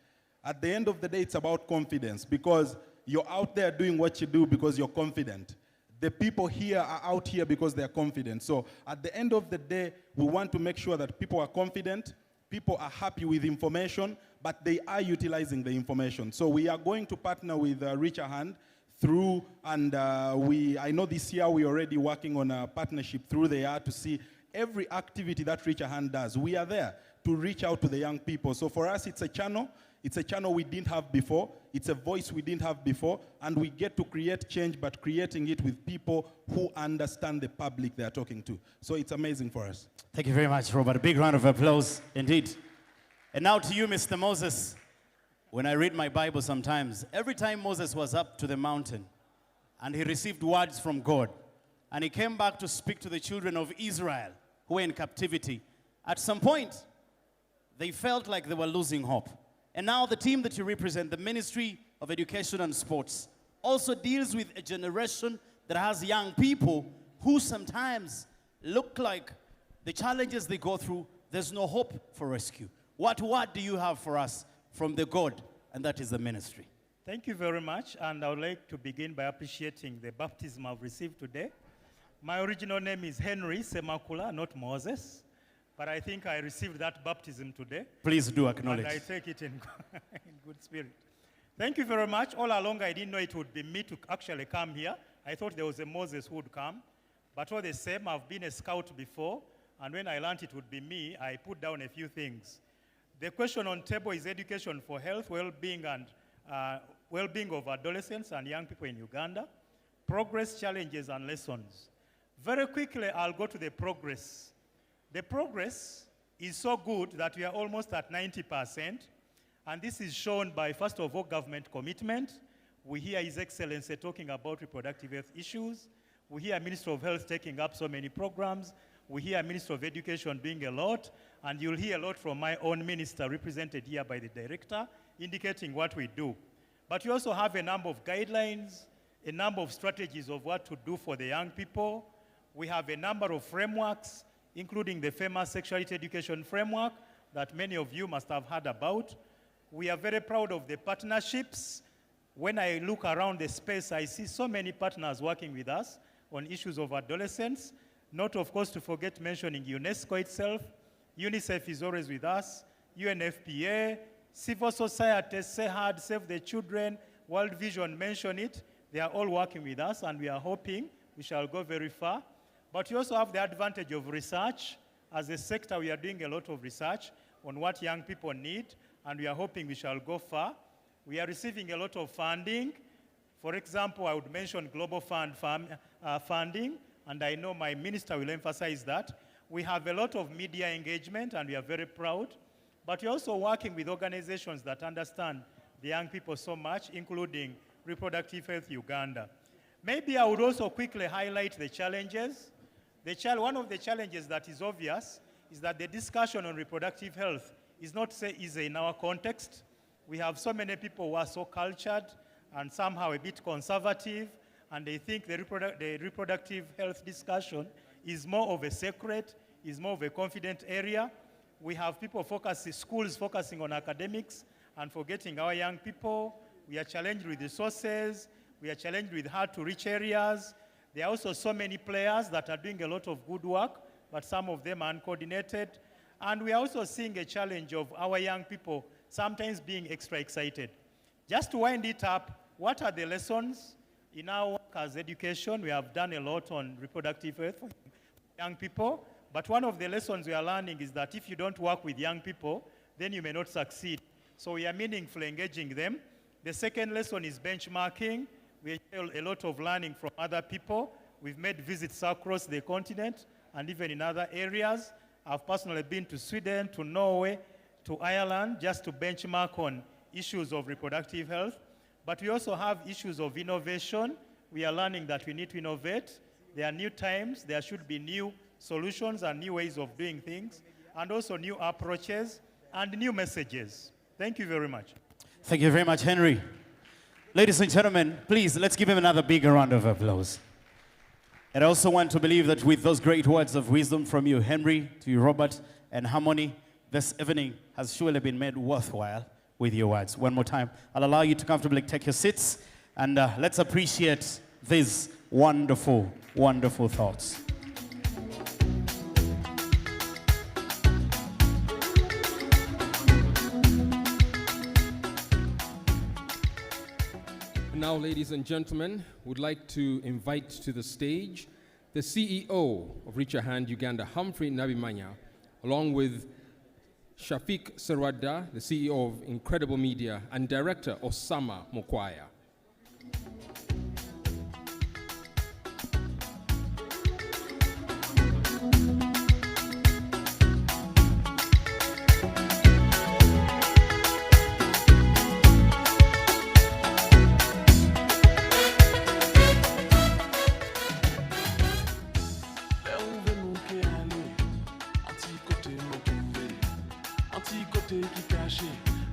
At the end of the day, it's about confidence, because you're out there doing what you do because you're confident. The people here are out here because they're confident. So at the end of the day, we want to make sure that people are confident, people are happy with information, but they are utilizing the information. So we are going to partner with Reach a Hand through, and I know this year we're already working on a partnership through the year to see every activity that Reach a Hand does. We are there to reach out to the young people. So for us, it's a channel. It's a channel we didn't have before. It's a voice we didn't have before. And we get to create change, but creating it with people who understand the public they're talking to. So it's amazing for us. Thank you very much, Robert. A big round of applause, indeed. And now to you, Mr. Moses. When I read my Bible sometimes, every time Moses was up to the mountain and he received words from God, and he came back to speak to the children of Israel who were in captivity, at some point, they felt like they were losing hope. And now the team that you represent, the Ministry of Education and Sports, also deals with a generation that has young people who sometimes look like the challenges they go through, there's no hope for rescue. What word do you have for us from the God, and that is the ministry? Thank you very much, and I would like to begin by appreciating the baptism I've received today. My original name is Henry Semakula, not Moses, but I think I received that baptism today. Please do acknowledge. And I take it in good spirit. Thank you very much. All along, I didn't know it would be me to actually come here. I thought there was a Moses who would come, but all the same, I've been a scout before, and when I learned it would be me, I put down a few things. The question on table is education for health, well-being, and well-being of adolescents and young people in Uganda, progress, challenges, and lessons. Very quickly, I'll go to the progress. The progress is so good that we are almost at 90%, and this is shown by, first of all, government commitment. We hear His Excellency talking about reproductive health issues. We hear Minister of Health taking up so many programs. We hear Minister of Education doing a lot, and you'll hear a lot from my own minister, represented here by the director, indicating what we do. But we also have a number of guidelines, a number of strategies of what to do for the young people. We have a number of frameworks, including the famous Sexuality Education Framework that many of you must have heard about. We are very proud of the partnerships. When I look around the space, I see so many partners working with us on issues of adolescents. Not, of course, to forget mentioning UNESCO itself. UNICEF is always with us. UNFPA, civil society, SEHAD, Save the Children, World Vision mention it. They are all working with us, and we are hoping we shall go very far. But we also have the advantage of research. As a sector, we are doing a lot of research on what young people need, and we are hoping we shall go far. We are receiving a lot of funding. For example, I would mention Global Fund funding, and I know my minister will emphasize that. We have a lot of media engagement, and we are very proud. But we're also working with organizations that understand the young people so much, including Reproductive Health Uganda. Maybe I would also quickly highlight the challenges. One of the challenges that is obvious is that the discussion on reproductive health is not so easy in our context. We have so many people who are so cultured and somehow a bit conservative, and they think the reproductive health discussion is more of a secret, is more of a confident area. We have people schools focusing on academics and forgetting our young people. We are challenged with resources. We are challenged with hard to reach areas. There are also so many players that are doing a lot of good work, but some of them are uncoordinated. And we are also seeing a challenge of our young people sometimes being extra excited. Just to wind it up, what are the lessons? In our work as education, we have done a lot on reproductive health for young people, but one of the lessons we are learning is that if you don't work with young people, then you may not succeed. So we are meaningfully engaging them. The second lesson is benchmarking. We have a lot of learning from other people. We've made visits across the continent and even in other areas. I've personally been to Sweden, to Norway, to Ireland, just to benchmark on issues of reproductive health. But we also have issues of innovation. We are learning that we need to innovate. There are new times. There should be new solutions and new ways of doing things, and also new approaches and new messages. Thank you very much. Thank you very much, Henry. Ladies and gentlemen, please, let's give him another big round of applause. And I also want to believe that with those great words of wisdom from you, Henry, to you, Robert, and Harmony, this evening has surely been made worthwhile with your words. One more time, I'll allow you to comfortably take your seats, and let's appreciate these wonderful, wonderful thoughts. Now, ladies and gentlemen, would like to invite to the stage the CEO of Reach a Hand Uganda, Humphrey Nabimanya, along with Shafiq Serwadda, the CEO of Incredible Media, and Director Osama Mokwaya.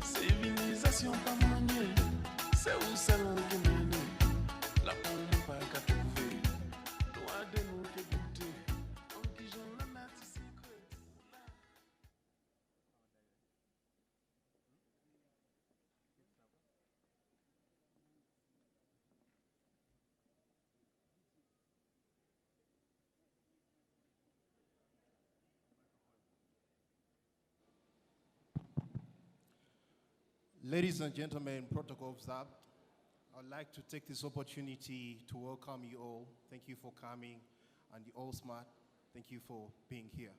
Civilisation pas maniée, c'est où c'est l'on qui mène. La pomme pas qu'à trouver, doit de nous que goûter. En qui j'en le mets secret. Ladies and gentlemen, protocol observed. I'd like to take this opportunity to welcome you all. Thank you for coming, and you're all smart. Thank you for being here.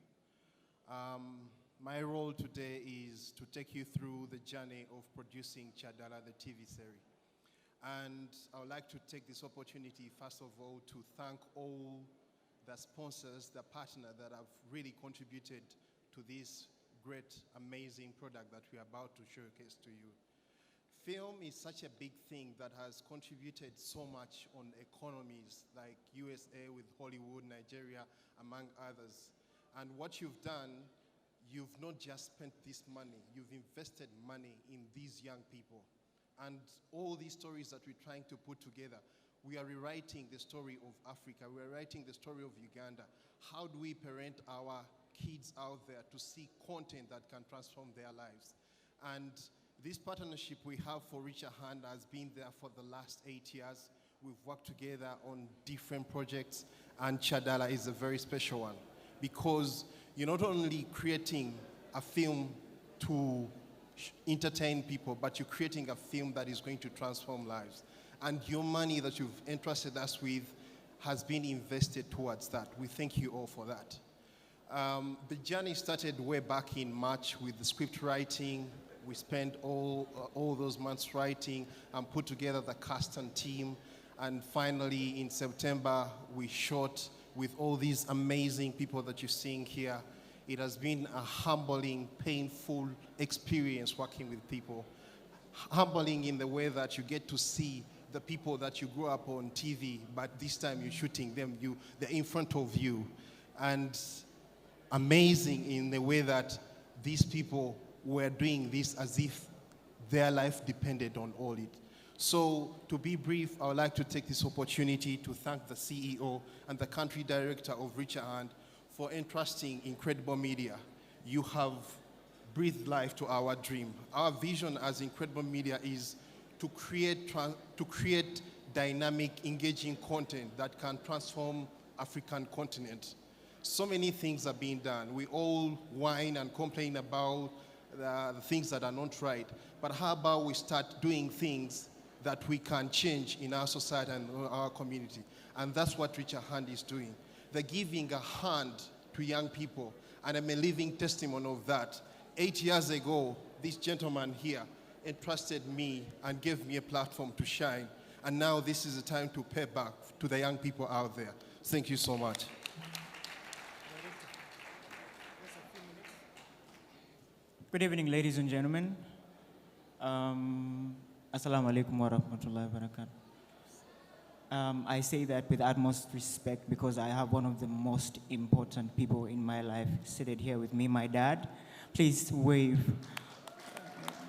My role today is to take you through the journey of producing Kyaddala, the TV series. And I would like to take this opportunity, first of all, to thank all the sponsors, the partners that have really contributed to this great, amazing product that we are about to showcase to you. Film is such a big thing that has contributed so much on economies like USA with Hollywood, Nigeria, among others. And what you've done, you've not just spent this money, you've invested money in these young people. And all these stories that we're trying to put together, we are rewriting the story of Africa, we're writing the story of Uganda. How do we parent our kids out there to see content that can transform their lives? And this partnership we have for Reach a Hand has been there for the last 8 years. We've worked together on different projects, and Kyaddala is a very special one because you're not only creating a film to entertain people, but you're creating a film that is going to transform lives. And your money that you've entrusted us with has been invested towards that. We thank you all for that. The journey started way back in March with the script writing. We spent all those months writing and put together the cast and team. And finally, in September, we shot with all these amazing people that you're seeing here. It has been a humbling, painful experience working with people. Humbling in the way that you get to see the people that you grew up on TV, but this time you're shooting them, they're in front of you. And amazing in the way that these people were doing this as if their life depended on all it. So to be brief, I would like to take this opportunity to thank the CEO and the country director of Richer Hand for entrusting Incredible Media. You have breathed life to our dream. Our vision as Incredible Media is to create dynamic, engaging content that can transform African continent. So many things are being done. We all whine and complain about the things that are not right. But how about we start doing things that we can change in our society and our community? And that's what Richer Hand is doing. They're giving a hand to young people. And I'm a living testimony of that. 8 years ago, this gentleman here entrusted me and gave me a platform to shine. And now this is the time to pay back to the young people out there. Thank you so much. Good evening, ladies and gentlemen. Assalamu alaikum wa rahmatullahi wa barakatuh. I say that with utmost respect because I have one of the most important people in my life seated here with me, my dad. Please wave.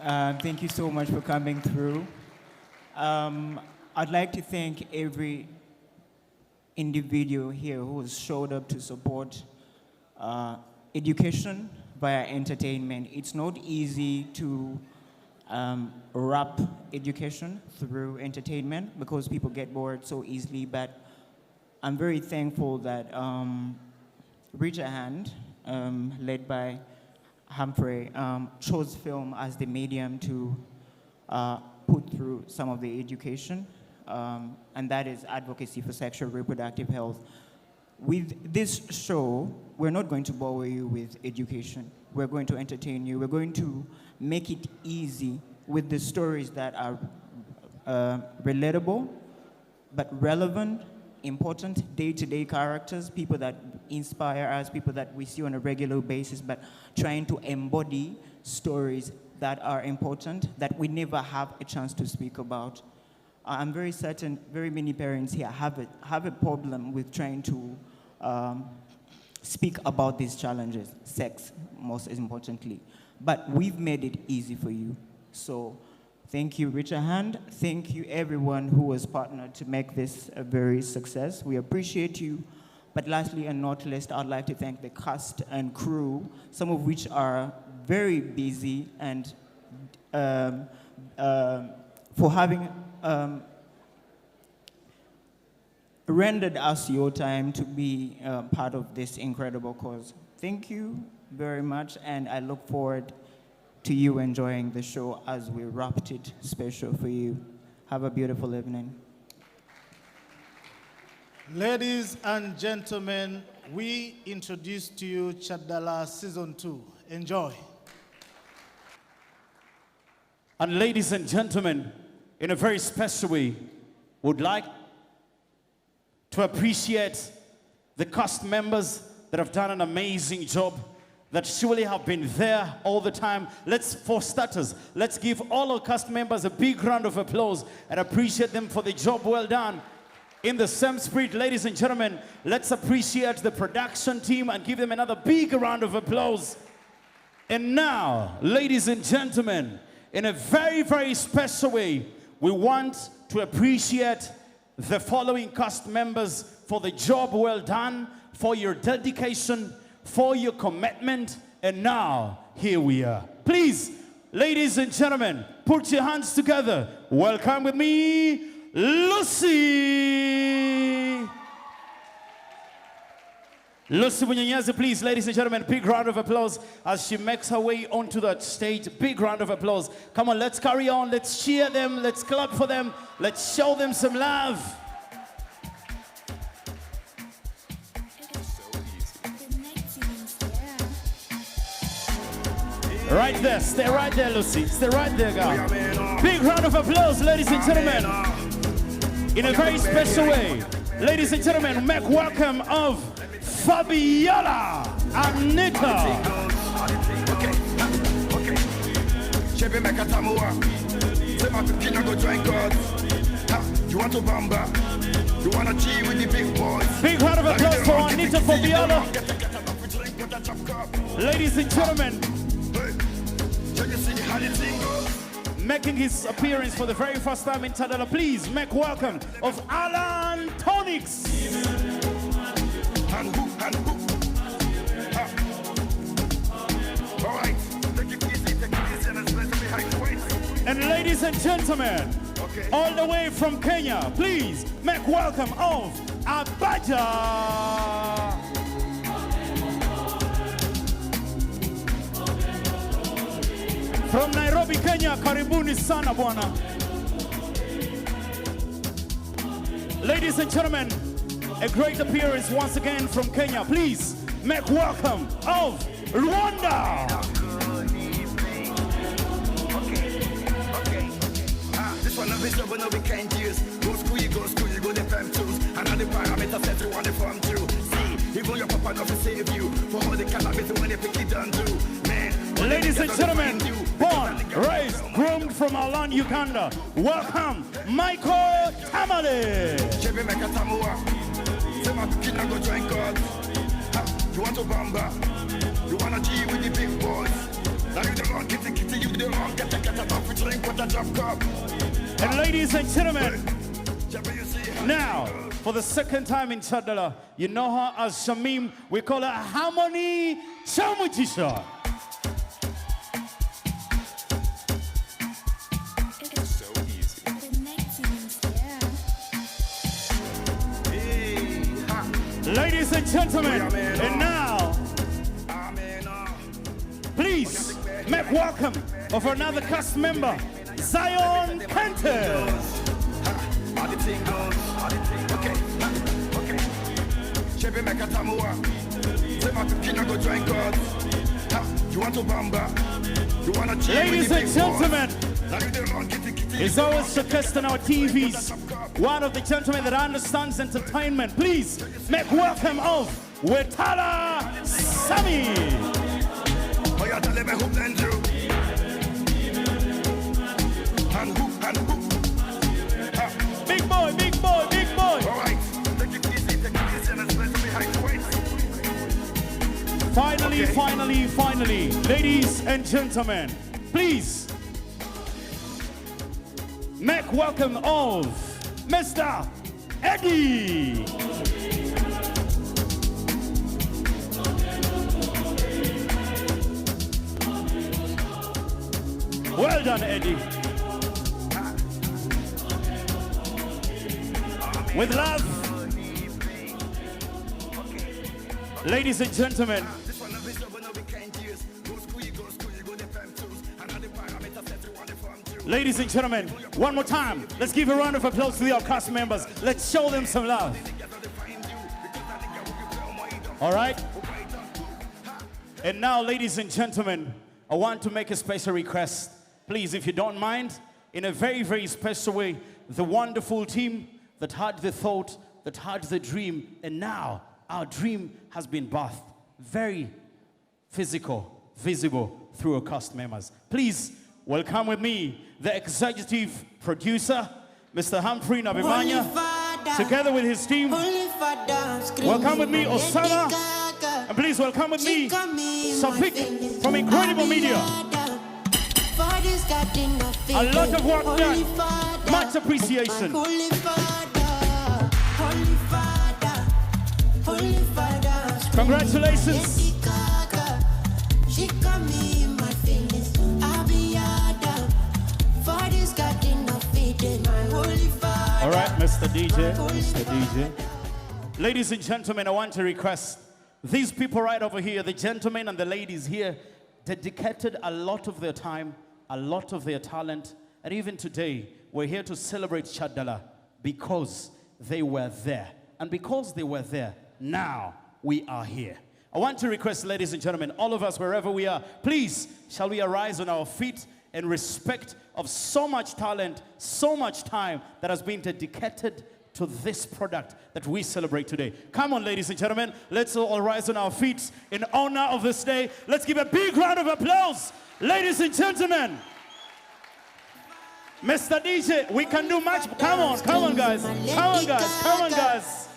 Thank you so much for coming through. I'd like to thank every individual here who has showed up to support education via entertainment. It's not easy to wrap education through entertainment because people get bored so easily, but I'm very thankful that Richer Hand, led by Humphrey, chose film as the medium to put through some of the education, and that is advocacy for sexual reproductive health. With this show, we're not going to bore you with education. We're going to entertain you. We're going to make it easy with the stories that are relatable, but relevant, important, day-to-day characters, people that inspire us, people that we see on a regular basis, but trying to embody stories that are important, that we never have a chance to speak about. I'm very certain very many parents here have a problem with trying to speak about these challenges, sex most importantly. But we've made it easy for you. So thank you, Richer Hand. Thank you, everyone who was partnered to make this a very success. We appreciate you. But lastly and not least, I'd like to thank the cast and crew, some of which are very busy, and for having rendered us your time to be part of this incredible cause. Thank you very much, and I look forward to you enjoying the show as we wrapped it special for you. Have a beautiful evening. Ladies and gentlemen, we introduce to you Kyaddala Season 2. Enjoy. And ladies and gentlemen, in a very special way, would like to appreciate the cast members that have done an amazing job, that surely have been there all the time. For starters, let's give all our cast members a big round of applause and appreciate them for the job well done. In the same spirit, ladies and gentlemen, let's appreciate the production team and give them another big round of applause. And now, ladies and gentlemen, in a very, very special way, we want to appreciate the following cast members for the job well done, for your dedication, for your commitment. And now, here we are. Please, ladies and gentlemen, put your hands together. Welcome with me, Lucy. Lucy Munyanyazi, please, ladies and gentlemen, big round of applause as she makes her way onto that stage. Big round of applause. Come on, let's carry on. Let's cheer them. Let's clap for them. Let's show them some love. Right there. Stay right there, Lucy. Stay right there, girl. Big round of applause, ladies and gentlemen. In a very special way. Ladies and gentlemen, make welcome of Fabiola and Nika. You want to bamba? You want to G with the big boys? Big round of applause for Anita Fabiola. Ladies and gentlemen, making his appearance for the very first time in Kyaddala, please make welcome of Alan Tonix. And ladies and gentlemen, all the way from Kenya, please make welcome of Abaja. From Nairobi, Kenya, karibuni sana bwana. Ladies and gentlemen, a great appearance once again from Kenya. Please make welcome of Rwanda. This one of it, but no we can't use. Go school, you go the fam tools. Another parameter set you want to form through. See, even your papa not to save you. For all the cannabis when they pick it done do. Man, ladies and gentlemen, born, raised, groomed from Alan, Uganda. Welcome, Michael Tamale. You want to bamba? You want to G with the big boys? Now you the wrong, kitty, you the wrong, get a coffee drink with a drop cup. And ladies and gentlemen, now, for the second time in Kyaddala, you know her as Shamim. We call her Harmony Chamuchisha. Ladies and gentlemen, and now, please make welcome of another cast member, Zion Kente. You want to bamba? You want to ladies and gentlemen, it's always showcased on our TVs. One of the gentlemen that understands entertainment, please make welcome of Kyaddala Sn. Big boy, big boy, big boy. Finally, ladies and gentlemen, please make welcome of Mr. Eddie. Well done, Eddie. With love, ladies and gentlemen, ladies and gentlemen, one more time, let's give a round of applause to our cast members. Let's show them some love. All right? And now, ladies and gentlemen, I want to make a special request. Please, if you don't mind, in a very, very special way, the wonderful team that had the thought, that had the dream, and now our dream has been birthed. Very physical, visible through our cast members. Please, welcome with me the executive producer, Mr. Humphrey Nabimanya, together with his team. Welcome with me, Osama. And please welcome with me, Safik from Incredible Media. A lot of work done, much appreciation. Congratulations. All right, Mr. DJ. Ladies and gentlemen, I want to request these people right over here, the gentlemen and the ladies here, dedicated a lot of their time, a lot of their talent, and even today, we're here to celebrate Kyaddala because they were there. And because they were there, now we are here. I want to request, ladies and gentlemen, all of us, wherever we are, please, shall we arise on our feet in respect of so much talent, so much time that has been dedicated to this product that we celebrate today. Come on, ladies and gentlemen, let's all rise on our feet in honor of this day. Let's give a big round of applause, ladies and gentlemen. Mr. DJ, we can do much. Come on, come on, guys. Come on, guys. Come on, guys.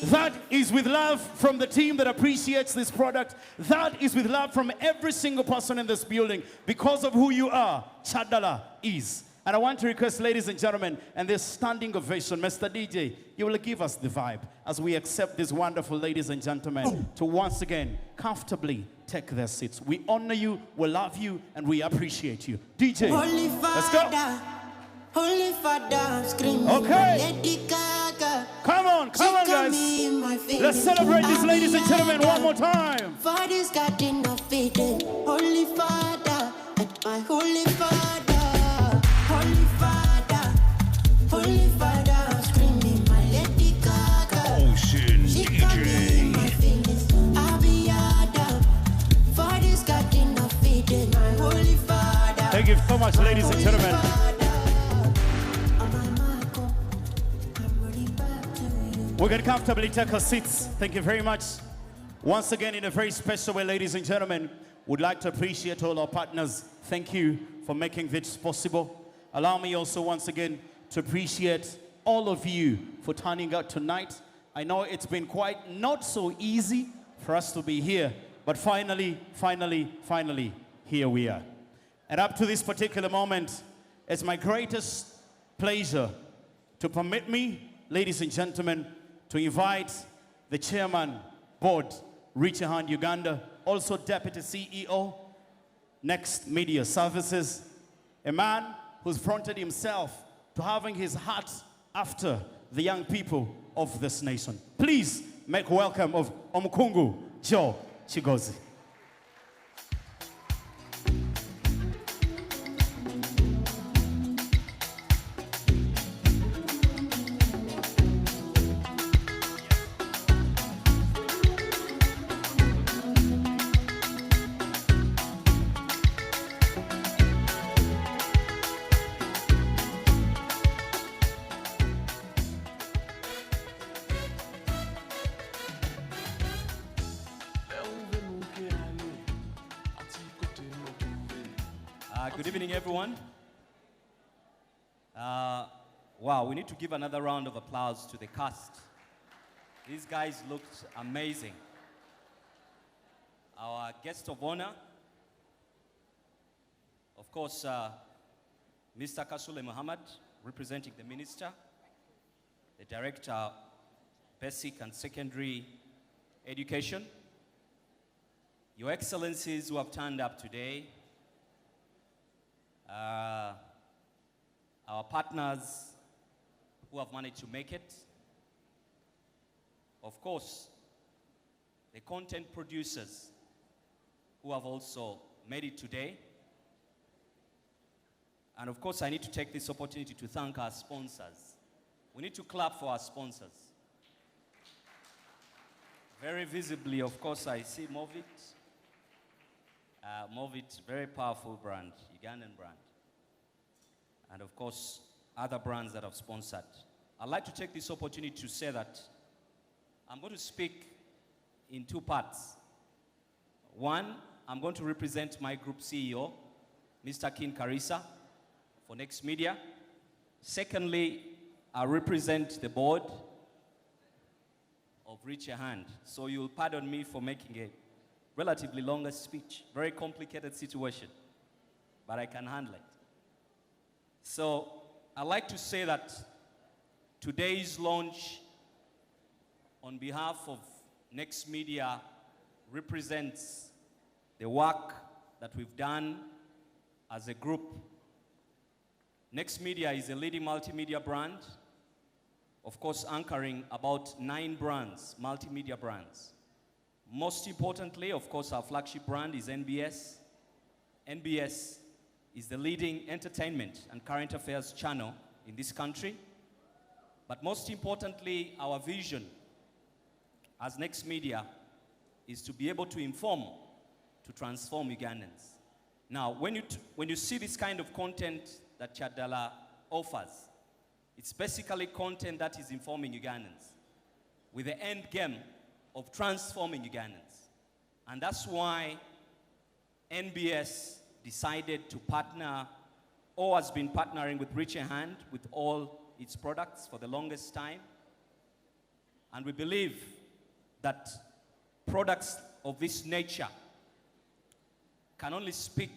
That is with love from the team that appreciates this product. That is with love from every single person in this building. Because of who you are, Kyaddala is. And I want to request, ladies and gentlemen, and this standing ovation, Mr. DJ, you will give us the vibe as we accept these wonderful ladies and gentlemen to once again comfortably take their seats. We honor you, we love you, and we appreciate you. DJ, let's go. Holy Father, I'm screaming. Okay. Lady Gaga. Come on, guys. Let's celebrate these ladies and gentlemen one more time. Father's got enough feeding. Holy Father, my Holy Father. Holy Father, Holy Father, I'm screaming. My Lady Gaga. Ocean She got me in my feelings. I'll be Adam. Father's got enough feeding. My Holy Father. Thank you so much, ladies and gentlemen. We can comfortably take our seats. Thank you very much. Once again, in a very special way, ladies and gentlemen, would like to appreciate all our partners. Thank you for making this possible. Allow me also once again to appreciate all of you for turning out tonight. I know it's been quite not so easy for us to be here, but finally, here we are. And up to this particular moment, it's my greatest pleasure to permit me, ladies and gentlemen, to invite the chairman, board, Reach Your Hand Uganda, also deputy CEO, Next Media Services, a man who's fronted himself to having his heart after the young people of this nation. Please make welcome of Omukungu Joe Chigozi. Good evening, everyone. Wow, we need to give another round of applause to the cast. These guys looked amazing. Our guest of honor, of course, Mr. Kasule Muhammad, representing the minister, the director, basic and secondary education, Your Excellencies who have turned up today, our partners who have managed to make it, of course, the content producers who have also made it today, and of course, I need to take this opportunity to thank our sponsors. We need to clap for our sponsors. Very visibly, of course, I see Movit. Movit, very powerful brand, Ugandan brand. And of course, other brands that have sponsored. I'd like to take this opportunity to say that I'm going to speak in two parts. One, I'm going to represent my group CEO, Mr. Kin Karisa, for Next Media. Secondly, I represent the board of Reach Your Hand. So you'll pardon me for making a relatively longer speech. Very complicated situation, but I can handle it. So I'd like to say that today's launch on behalf of Next Media represents the work that we've done as a group. Next Media is a leading multimedia brand, of course anchoring about 9 brands, multimedia brands. Most importantly, of course, our flagship brand is NBS. NBS is the leading entertainment and current affairs channel in this country. But most importantly, our vision as Next Media is to be able to inform, to transform Ugandans. Now, when you see this kind of content that Kyaddala offers, it's basically content that is informing Ugandans with the end game of transforming Ugandans. And that's why NBS decided to partner, or has been partnering with Reach a Hand with all its products for the longest time. And we believe that products of this nature can only speak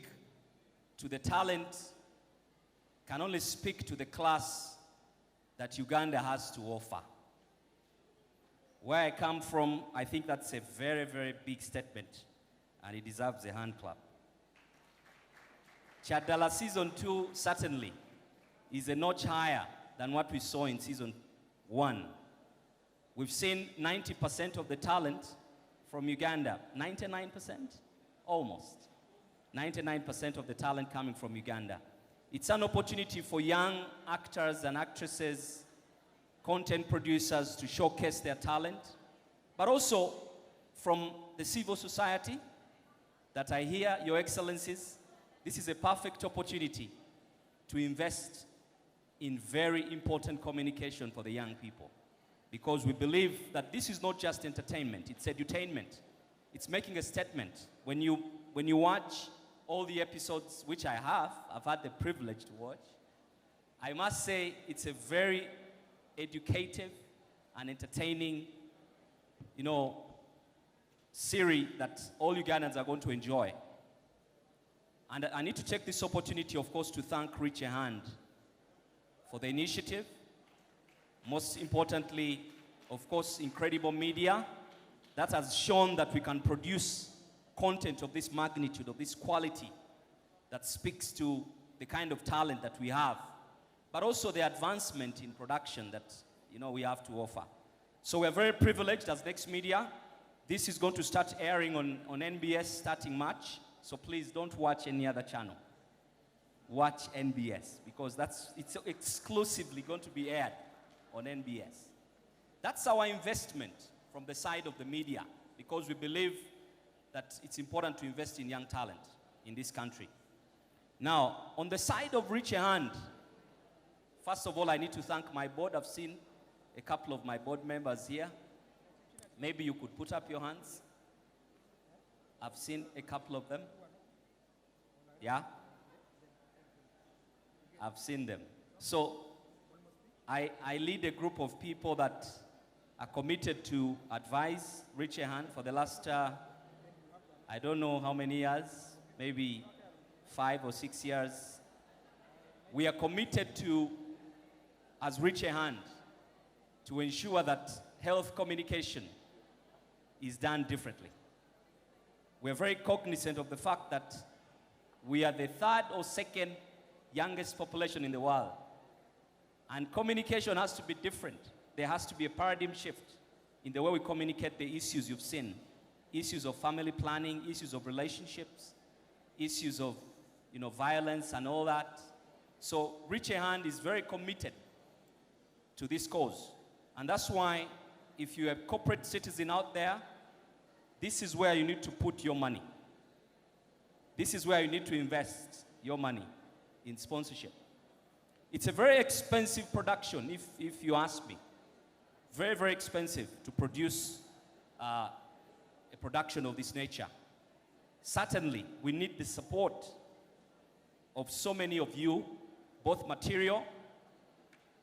to the talent, can only speak to the class that Uganda has to offer. Where I come from, I think that's a very, very big statement, and it deserves a hand clap. Kyaddala Season 2 certainly is a notch higher than what we saw in Season 1. We've seen 90% of the talent from Uganda. 99%? Almost. 99% of the talent coming from Uganda. It's an opportunity for young actors and actresses, content producers to showcase their talent, but also from the civil society that I hear, Your Excellencies, this is a perfect opportunity to invest in very important communication for the young people. Because we believe that this is not just entertainment, it's edutainment. It's making a statement. When you watch all the episodes, which I've had the privilege to watch, I must say it's a very educative and entertaining, series that all Ugandans are going to enjoy. And I need to take this opportunity, of course, to thank Reach a Hand for the initiative. Most importantly, of course, Incredible Media that has shown that we can produce content of this magnitude, of this quality, that speaks to the kind of talent that we have, but also the advancement in production that we have to offer. So we're very privileged as Next Media. This is going to start airing on NBS starting March. So please don't watch any other channel. Watch NBS, because it's exclusively going to be aired on NBS. That's our investment from the side of the media, because we believe that it's important to invest in young talent in this country. Now, on the side of Reach a Hand, first of all, I need to thank my board. I've seen a couple of my board members here. Maybe you could put up your hands. I've seen a couple of them. Yeah? I've seen them. So, I lead a group of people that are committed to advise Reach a Hand for the last, I don't know how many years, maybe 5 or 6 years. We are committed to, as Reach a Hand, to ensure that health communication is done differently. We're very cognizant of the fact that we are the third or second youngest population in the world. And communication has to be different. There has to be a paradigm shift in the way we communicate the issues you've seen. Issues of family planning, issues of relationships, issues of violence and all that. So Reach a Hand is very committed to this cause. And that's why if you're a corporate citizen out there, this is where you need to put your money. This is where you need to invest your money in sponsorship. It's a very expensive production, if you ask me. Very, very expensive to produce a production of this nature. Certainly, we need the support of so many of you, both material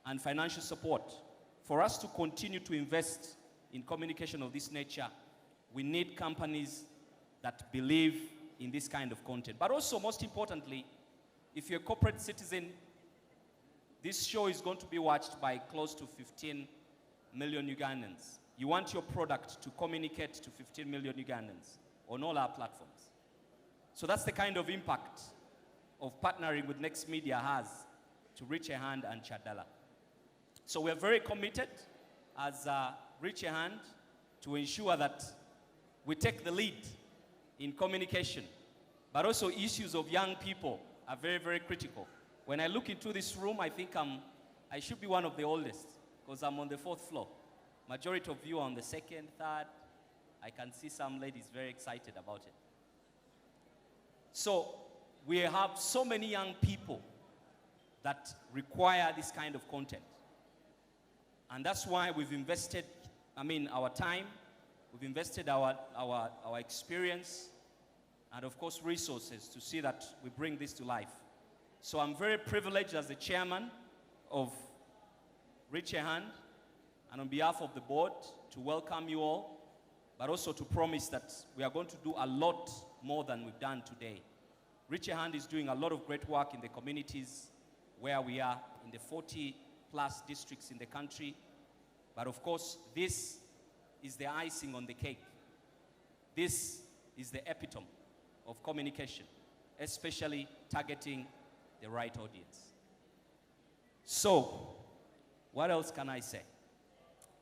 and financial support. For us to continue to invest in communication of this nature, we need companies that believe in this kind of content. But also, most importantly, if you're a corporate citizen, this show is going to be watched by close to 15 million Ugandans. You want your product to communicate to 15 million Ugandans on all our platforms. So that's the kind of impact of partnering with Next Media has to Reach a Hand and Kyaddala. So we're very committed as Reach a Hand to ensure that we take the lead in communication. But also issues of young people are very, very critical. When I look into this room, I think I should be one of the oldest because I'm on the 4th floor. Majority of you are on the 2nd, 3rd. I can see some ladies very excited about it. So we have so many young people that require this kind of content. And that's why we've invested, our time, we've invested our experience, and of course resources to see that we bring this to life. So I'm very privileged as the chairman of Reach a Hand, and on behalf of the board, to welcome you all, but also to promise that we are going to do a lot more than we've done today. Reach a Hand is doing a lot of great work in the communities where we are, in the 40+ districts in the country. But of course, this is the icing on the cake. This is the epitome of communication, especially targeting the right audience. So, what else can I say?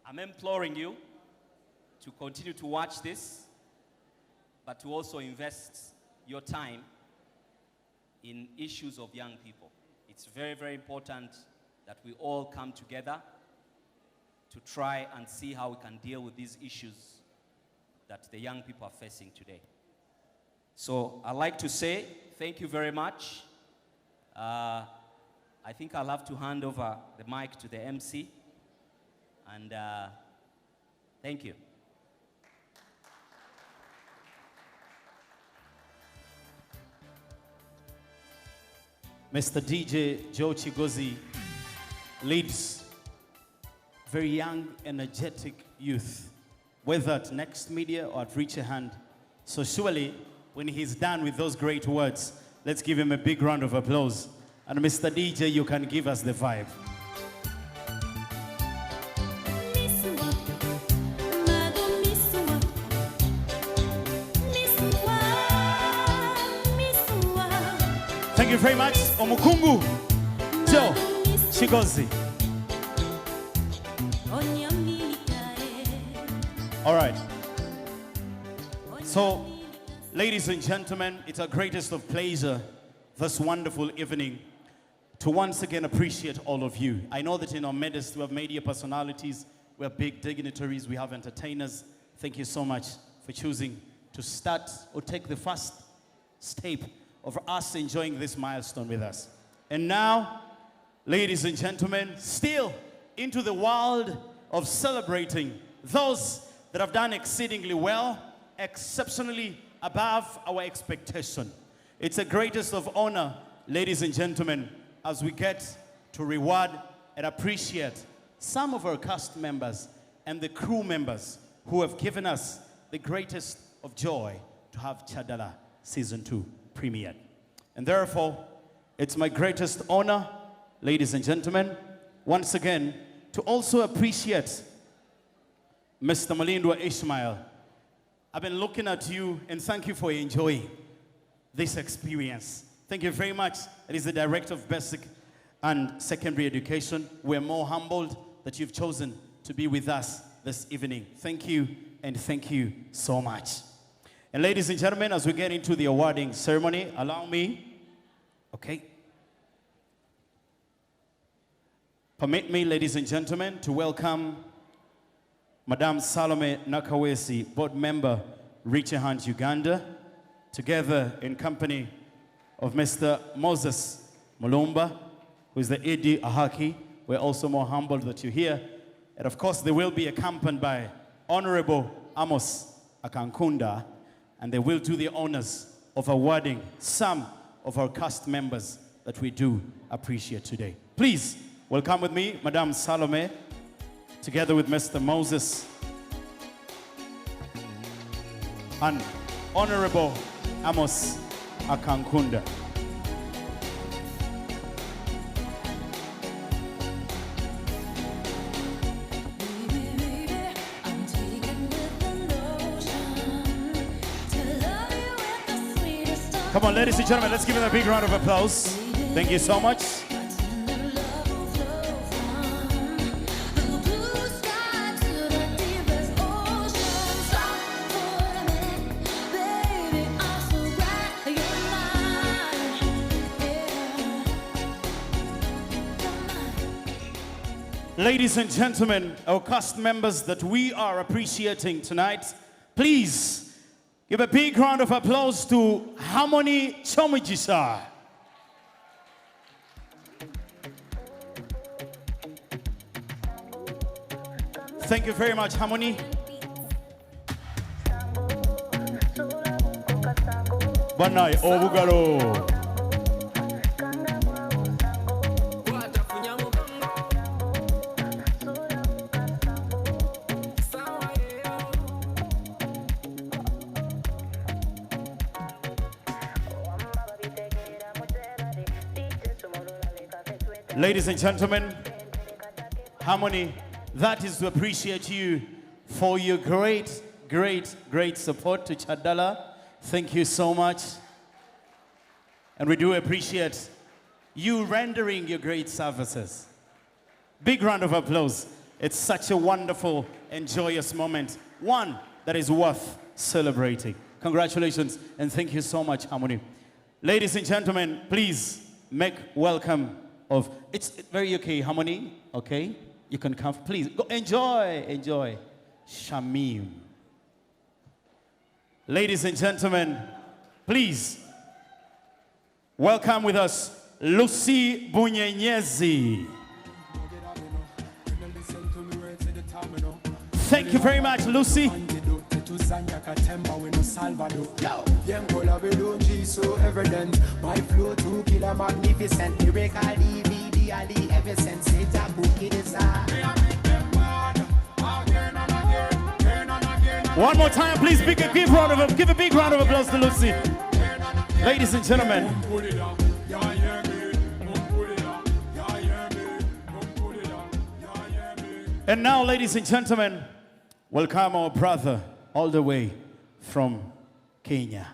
I'm imploring you to continue to watch this, but to also invest your time in issues of young people. It's very, very important that we all come together to try and see how we can deal with these issues that the young people are facing today. So I'd like to say thank you very much. I think I'll have to hand over the mic to the MC. And thank you. Mr. DJ Joe Chigozi leads very young, energetic youth, whether at Next Media or at Reach a Hand. So surely, when he's done with those great words, let's give him a big round of applause. And Mr. DJ, you can give us the vibe. Thank you very much, Omukungu Joe Chigozi. All right. So, ladies and gentlemen, it's our greatest of pleasure this wonderful evening to once again appreciate all of you. I know that in our midst we have media personalities, we have big dignitaries, we have entertainers. Thank you so much for choosing to start or take the first step of us enjoying this milestone with us. And now, ladies and gentlemen, still into the world of celebrating those that have done exceedingly well, exceptionally above our expectation. It's a greatest of honor, ladies and gentlemen, as we get to reward and appreciate some of our cast members and the crew members who have given us the greatest of joy to have Kyaddala Season 2 premiered. And therefore, it's my greatest honor, ladies and gentlemen, once again, to also appreciate Mr. Malindwa Ishmael. I've been looking at you and thank you for enjoying this experience. Thank you very much. It is the Director of Basic and Secondary Education. We're more humbled that you've chosen to be with us this evening. Thank you, and thank you so much. And ladies and gentlemen, as we get into the awarding ceremony, allow me, permit me, ladies and gentlemen, to welcome Madame Salome Nakawesi, board member, Reach a Hand Uganda, together in company of Mr. Moses Mulumba, who is the AD Ahaki. We're also more humbled that you're here. And of course, they will be accompanied by Honorable Amos Akankunda, and they will do the honors of awarding some of our cast members that we do appreciate today. Please welcome with me, Madame Salome, together with Mr. Moses and Honorable Amos Akankunda. Come on, ladies and gentlemen, let's give them a big round of applause. Thank you so much. Ladies and gentlemen, our cast members that we are appreciating tonight, please give a big round of applause to Harmony Chomijisa. Thank you very much, Harmony. Banai Obugaro. Ladies and gentlemen, Harmony, that is to appreciate you for your great, great, great support to Kyaddala. Thank you so much. And we do appreciate you rendering your great services. Big round of applause. It's such a wonderful and joyous moment. One that is worth celebrating. Congratulations and thank you so much, Harmony. Ladies and gentlemen, please make welcome of, it's very okay, Harmony, okay? You can come, please, go enjoy, enjoy. Shamim. Ladies and gentlemen, please welcome with us Lucy Bunyenyezi. Thank you very much, Lucy. My flow to kill a magnificent lyrical DVD Ali ever since it a book it is One more time, please give a big round of applause to Lucy. Ladies and gentlemen. And now, ladies and gentlemen, welcome our brother all the way from Kenya.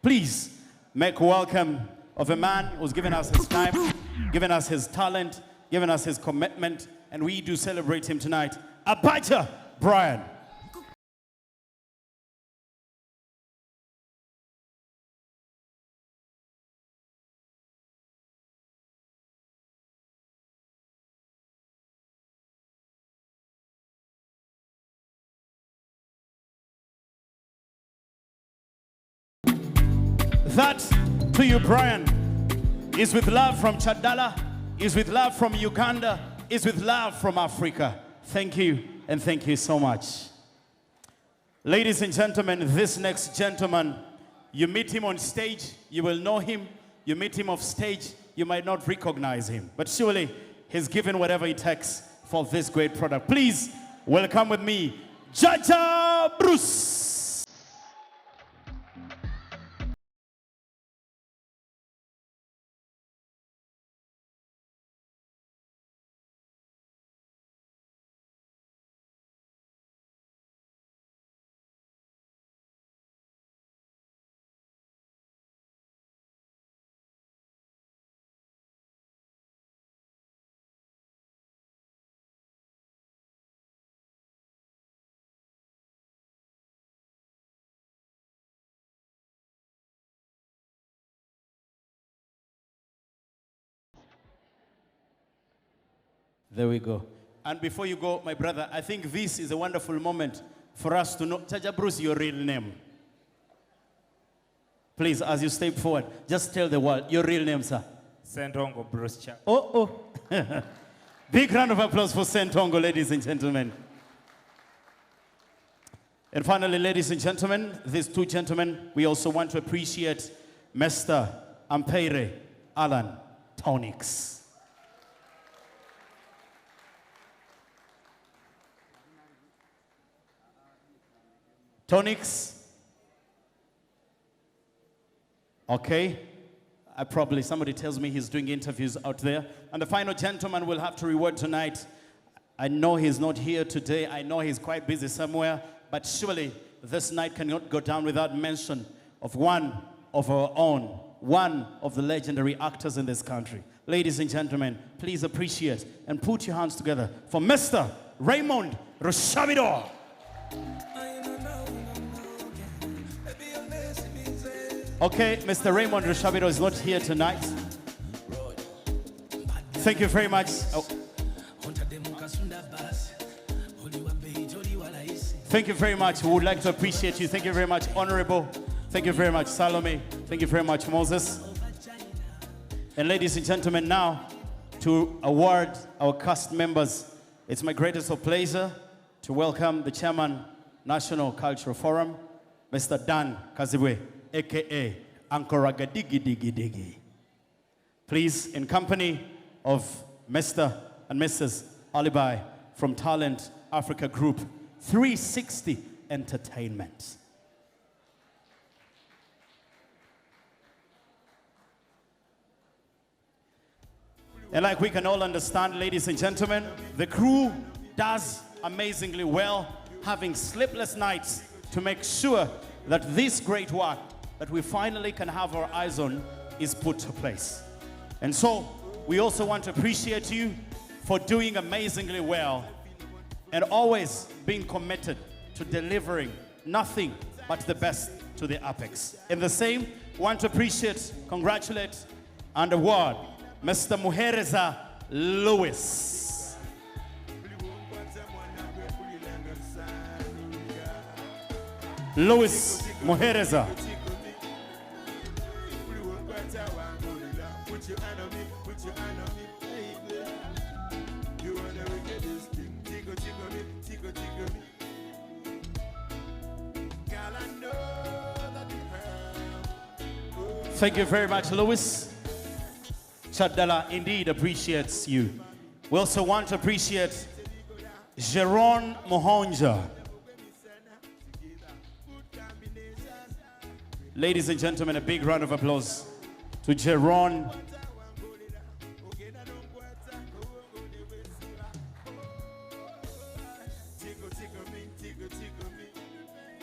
Please make welcome of a man who's given us his time, given us his talent, given us his commitment, and we do celebrate him tonight. Abacha Brian. That to you, Brian, is with love from Kyaddala, is with love from Uganda, is with love from Africa. Thank you, and thank you so much. Ladies and gentlemen, this next gentleman, you meet him on stage, you will know him. You meet him off stage, you might not recognize him. But surely, he's given whatever it takes for this great product. Please, welcome with me, Jaja Bruce. There we go. And before you go, my brother, I think this is a wonderful moment for us to know, Jaja Bruce, your real name. Please, as you step forward, just tell the world your real name, sir. Sentongo Bruce Chap. Oh. Big round of applause for Sentongo, ladies and gentlemen. And finally, ladies and gentlemen, these two gentlemen, we also want to appreciate Mr. Ampeire Alan Tonix. Tonix. Okay. Somebody tells me he's doing interviews out there. And the final gentleman we'll have to reward tonight. I know he's not here today. I know he's quite busy somewhere. But surely this night cannot go down without mention of one of our own, one of the legendary actors in this country. Ladies and gentlemen, please appreciate and put your hands together for Mr. Raymond Rushabiro. Okay, Mr. Raymond Rushabiro is not here tonight. Thank you very much. Oh. Thank you very much. We would like to appreciate you. Thank you very much, Honorable. Thank you very much, Salome. Thank you very much, Moses. And ladies and gentlemen, now to award our cast members, it's my greatest of pleasure to welcome the Chairman, National Cultural Forum, Mr. Dan Kazibwe, a.k.a. Ankoraga Digi Digi Digi. Please, in company of Mr. and Mrs. Alibai from Talent Africa Group, 360 Entertainment. And like we can all understand, ladies and gentlemen, the crew does amazingly well, having sleepless nights to make sure that this great work that we finally can have our eyes on is put to place. And so we also want to appreciate you for doing amazingly well and always being committed to delivering nothing but the best to the apex. In the same, want to appreciate, congratulate, and award Mr. Muhereza Lewis. Lewis Muhereza. Thank you very much, Lewis. Kyaddala indeed appreciates you. We also want to appreciate Jeron Mohonja. Ladies and gentlemen, a big round of applause to Jeron.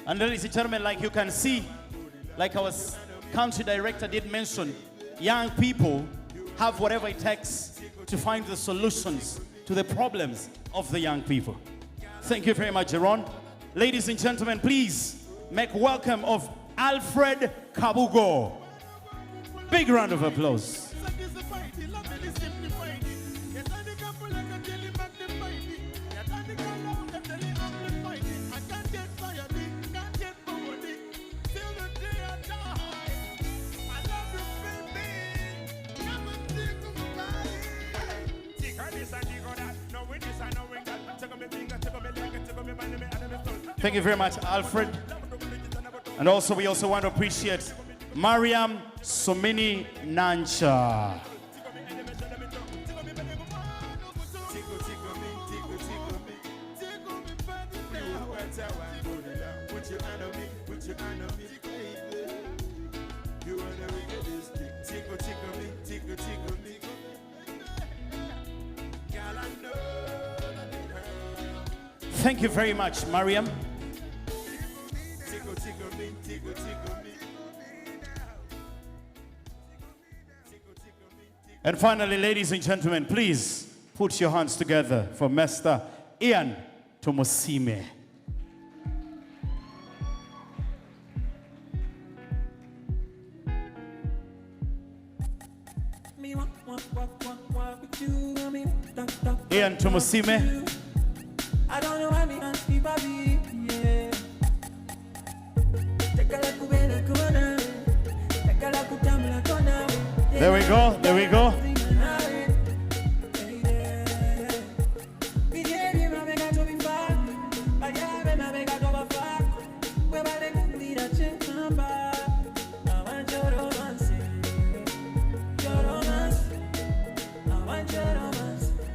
And ladies and gentlemen, like you can see, like our country director did mention, young people have whatever it takes to find the solutions to the problems of the young people. Thank you very much, Jeron. Ladies and gentlemen, please make welcome of Alfred Kabugo. Big round of applause. Thank you very much, Alfred. And also, we also want to appreciate Mariam Somini Nancha. Thank you very much, Mariam. And finally, ladies and gentlemen, please put your hands together for Mr. Ian Tomosime. Ian Tomosime. I don't know why me ask me, baby, yeah. There we go, there we go.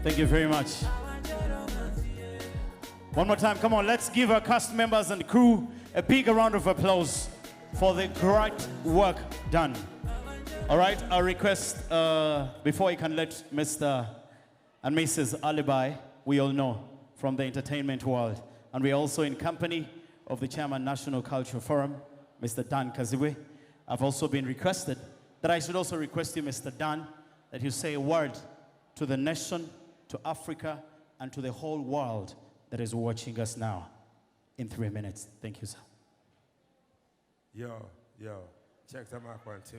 Thank you very much. One more time, come on, let's give our cast members and crew a big round of applause for the great work done. All right, our request, before I can let Mr. and Mrs. Alibai, we all know from the entertainment world, and we're also in company of the Chairman National Cultural Forum, Mr. Dan Kazibwe. I've also been requested that I should also request you, Mr. Dan, that you say a word to the nation, to Africa, and to the whole world that is watching us now in 3 minutes. Thank you, sir. Yo, check the mic 1, 2.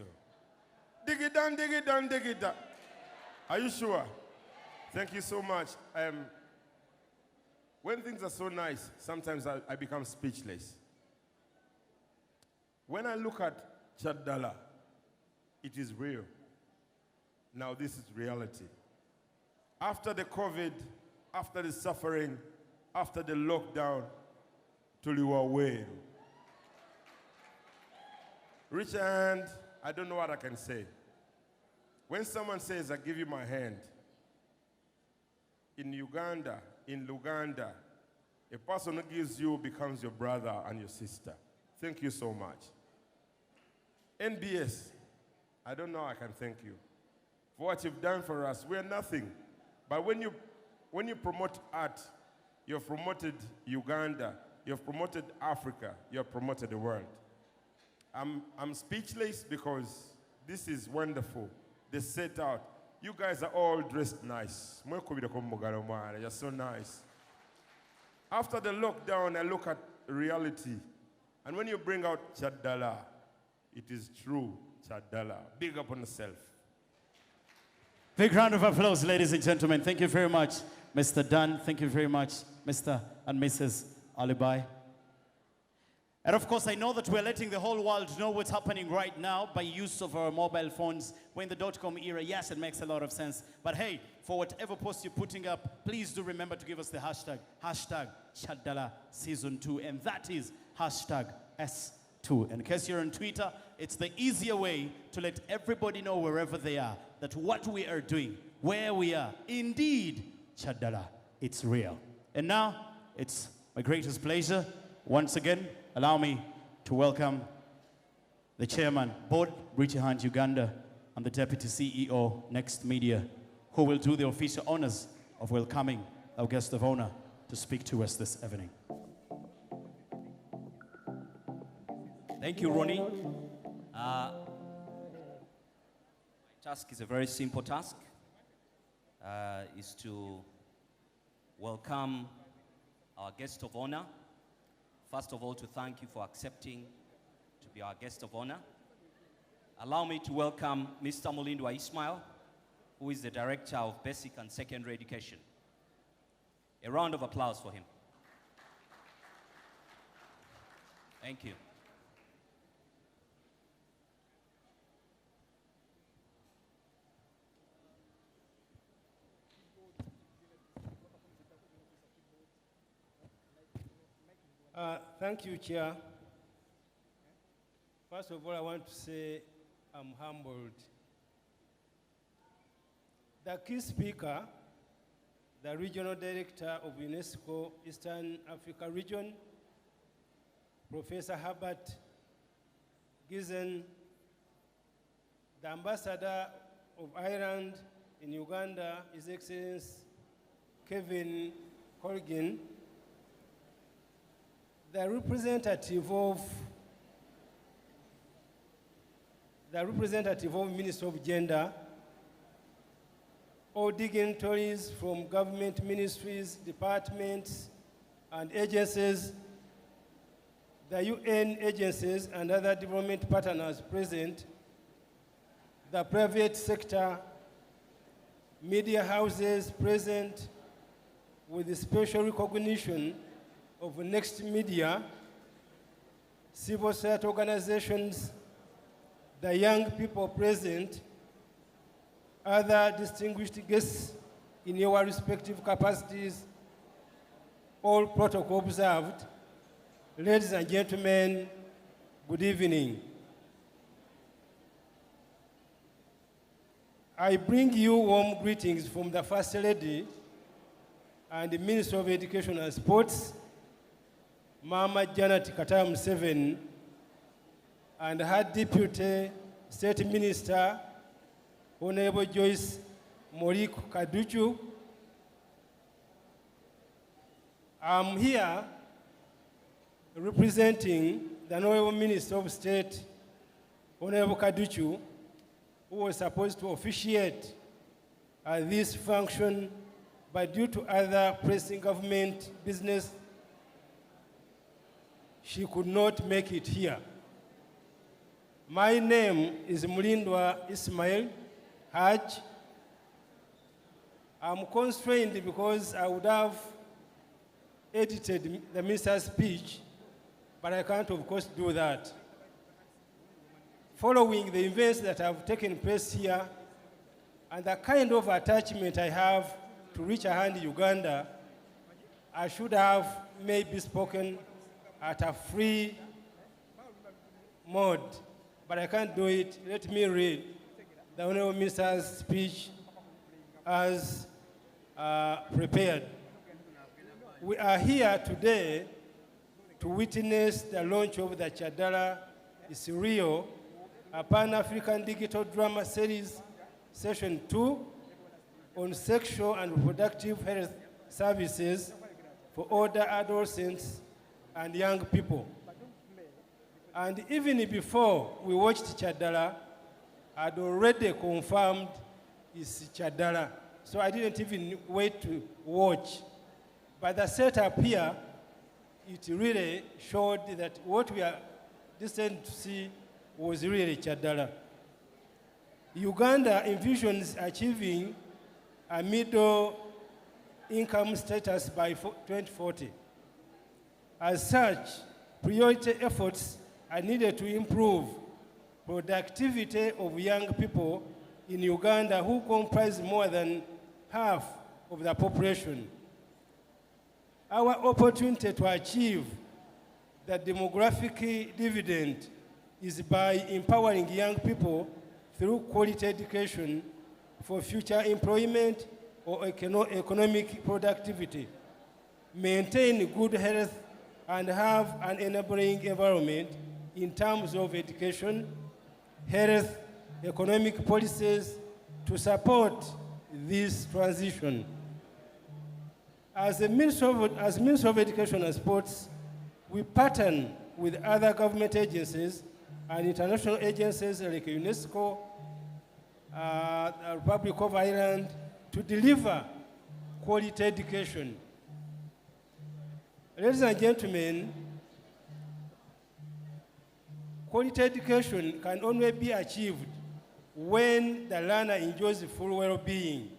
Dig it down, dig it down, dig it down. Are you sure? Thank you so much. When things are so nice, sometimes I become speechless. When I look at Kyaddala, it is real. Now this is reality. After the COVID, after the suffering, after the lockdown, tuliwa wenu. Reach a hand, I don't know what I can say. When someone says, I give you my hand, in Uganda, in Luganda, a person who gives you becomes your brother and your sister. Thank you so much. NBS, I don't know how I can thank you for what you've done for us. We're nothing. But when you promote art, you've promoted Uganda, you've promoted Africa, you've promoted the world. I'm speechless because this is wonderful. They set out. You guys are all dressed nice. You're so nice. After the lockdown, I look at reality. And when you bring out Kyaddala, it is true Kyaddala. Big up on yourself. Big round of applause, ladies and gentlemen. Thank you very much, Mr. Dunn. Thank you very much, Mr. and Mrs. Alibai. And of course, I know that we're letting the whole world know what's happening right now by use of our mobile phones. We're in the .com era. Yes, it makes a lot of sense. But hey, for whatever post you're putting up, please do remember to give us the hashtag Kyaddala Season 2. And that is hashtag S2. In case you're on Twitter, it's the easier way to let everybody know wherever they are that what we are doing, where we are, indeed, Kyaddala, it's real. And now, it's my greatest pleasure, once again, allow me to welcome the chairman, Board Richie Hunt Uganda, and the deputy CEO, Next Media, who will do the official honors of welcoming our guest of honor to speak to us this evening. Thank you, Ronnie. Task is a very simple task. Is to welcome our guest of honor. First of all, to thank you for accepting to be our guest of honor. Allow me to welcome Mr. Mulindwa Ismail, who is the Director of Basic and Secondary Education. A round of applause for him. Thank you. Thank you, Chair. First of all, I want to say I'm humbled. The key speaker, the Regional Director of UNESCO Eastern Africa Region, Professor Herbert Gizen, the Ambassador of Ireland in Uganda, His Excellency Kevin Colgan, the representative of Ministry of Gender, all dignitaries from government ministries, departments, and agencies, the UN agencies and other development partners present, the private sector, media houses present, with special recognition of Next Media, civil society organizations, the young people present, other distinguished guests in your respective capacities, all protocol observed. Ladies and gentlemen, good evening. I bring you warm greetings from the First Lady and the Minister of Education and Sports, Mama Janet Kataya Museveni, and her Deputy State Minister, Honorable Joyce Moriku Kaduchu. I'm here representing the Honorable Minister of State, Honorable Kaduchu, who was supposed to officiate this function, but due to other pressing government business, she could not make it here. My name is Mulindwa Ismail Haj. I'm constrained because I would have edited the minister's speech, but I can't, of course, do that. Following the events that have taken place here and the kind of attachment I have to Reach a Hand Uganda, I should have maybe spoken at a free mode, but I can't do it. Let me read the Honorable Minister's speech as prepared. We are here today to witness the launch of the Kyaddala Sn, a Pan-African digital drama series, Session 2, on sexual and reproductive health services for older adolescents and young people. And even before we watched Kyaddala, I'd already confirmed it's Kyaddala. So I didn't even wait to watch. But the setup here, it really showed that what we are destined to see was really Kyaddala. Uganda envisions achieving a middle income status by 2040. As such, priority efforts are needed to improve productivity of young people in Uganda who comprise more than half of the population. Our opportunity to achieve the demographic dividend is by empowering young people through quality education for future employment or economic productivity, maintain good health, and have an enabling environment in terms of education, health, economic policies to support this transition. As Minister of Education and Sports, we partner with other government agencies and international agencies like UNESCO, the Republic of Ireland, to deliver quality education. Ladies and gentlemen, quality education can only be achieved when the learner enjoys full well-being.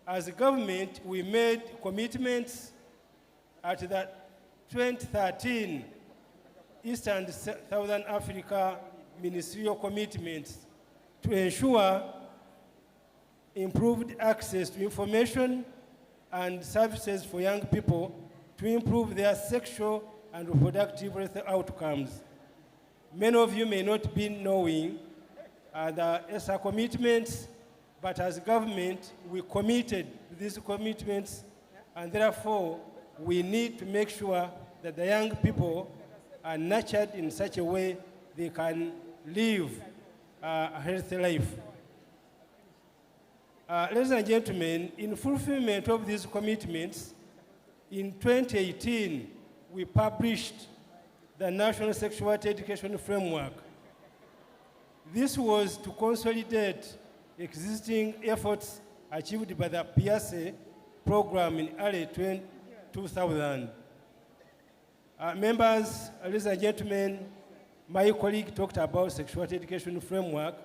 As a government, we made commitments at the 2013 East and Southern Africa ministerial commitments to ensure improved access to information and services for young people to improve their sexual and reproductive health outcomes. Many of you may not be knowing the ESA commitments, but as government, we committed to these commitments, and therefore, we need to make sure that the young people are nurtured in such a way they can live a healthy life. Ladies and gentlemen, in fulfillment of these commitments, in 2018, we published the National Sexuality Education Framework. This was to consolidate existing efforts achieved by the PSA program in early 2000. Members, ladies and gentlemen, my colleague talked about sexuality education framework.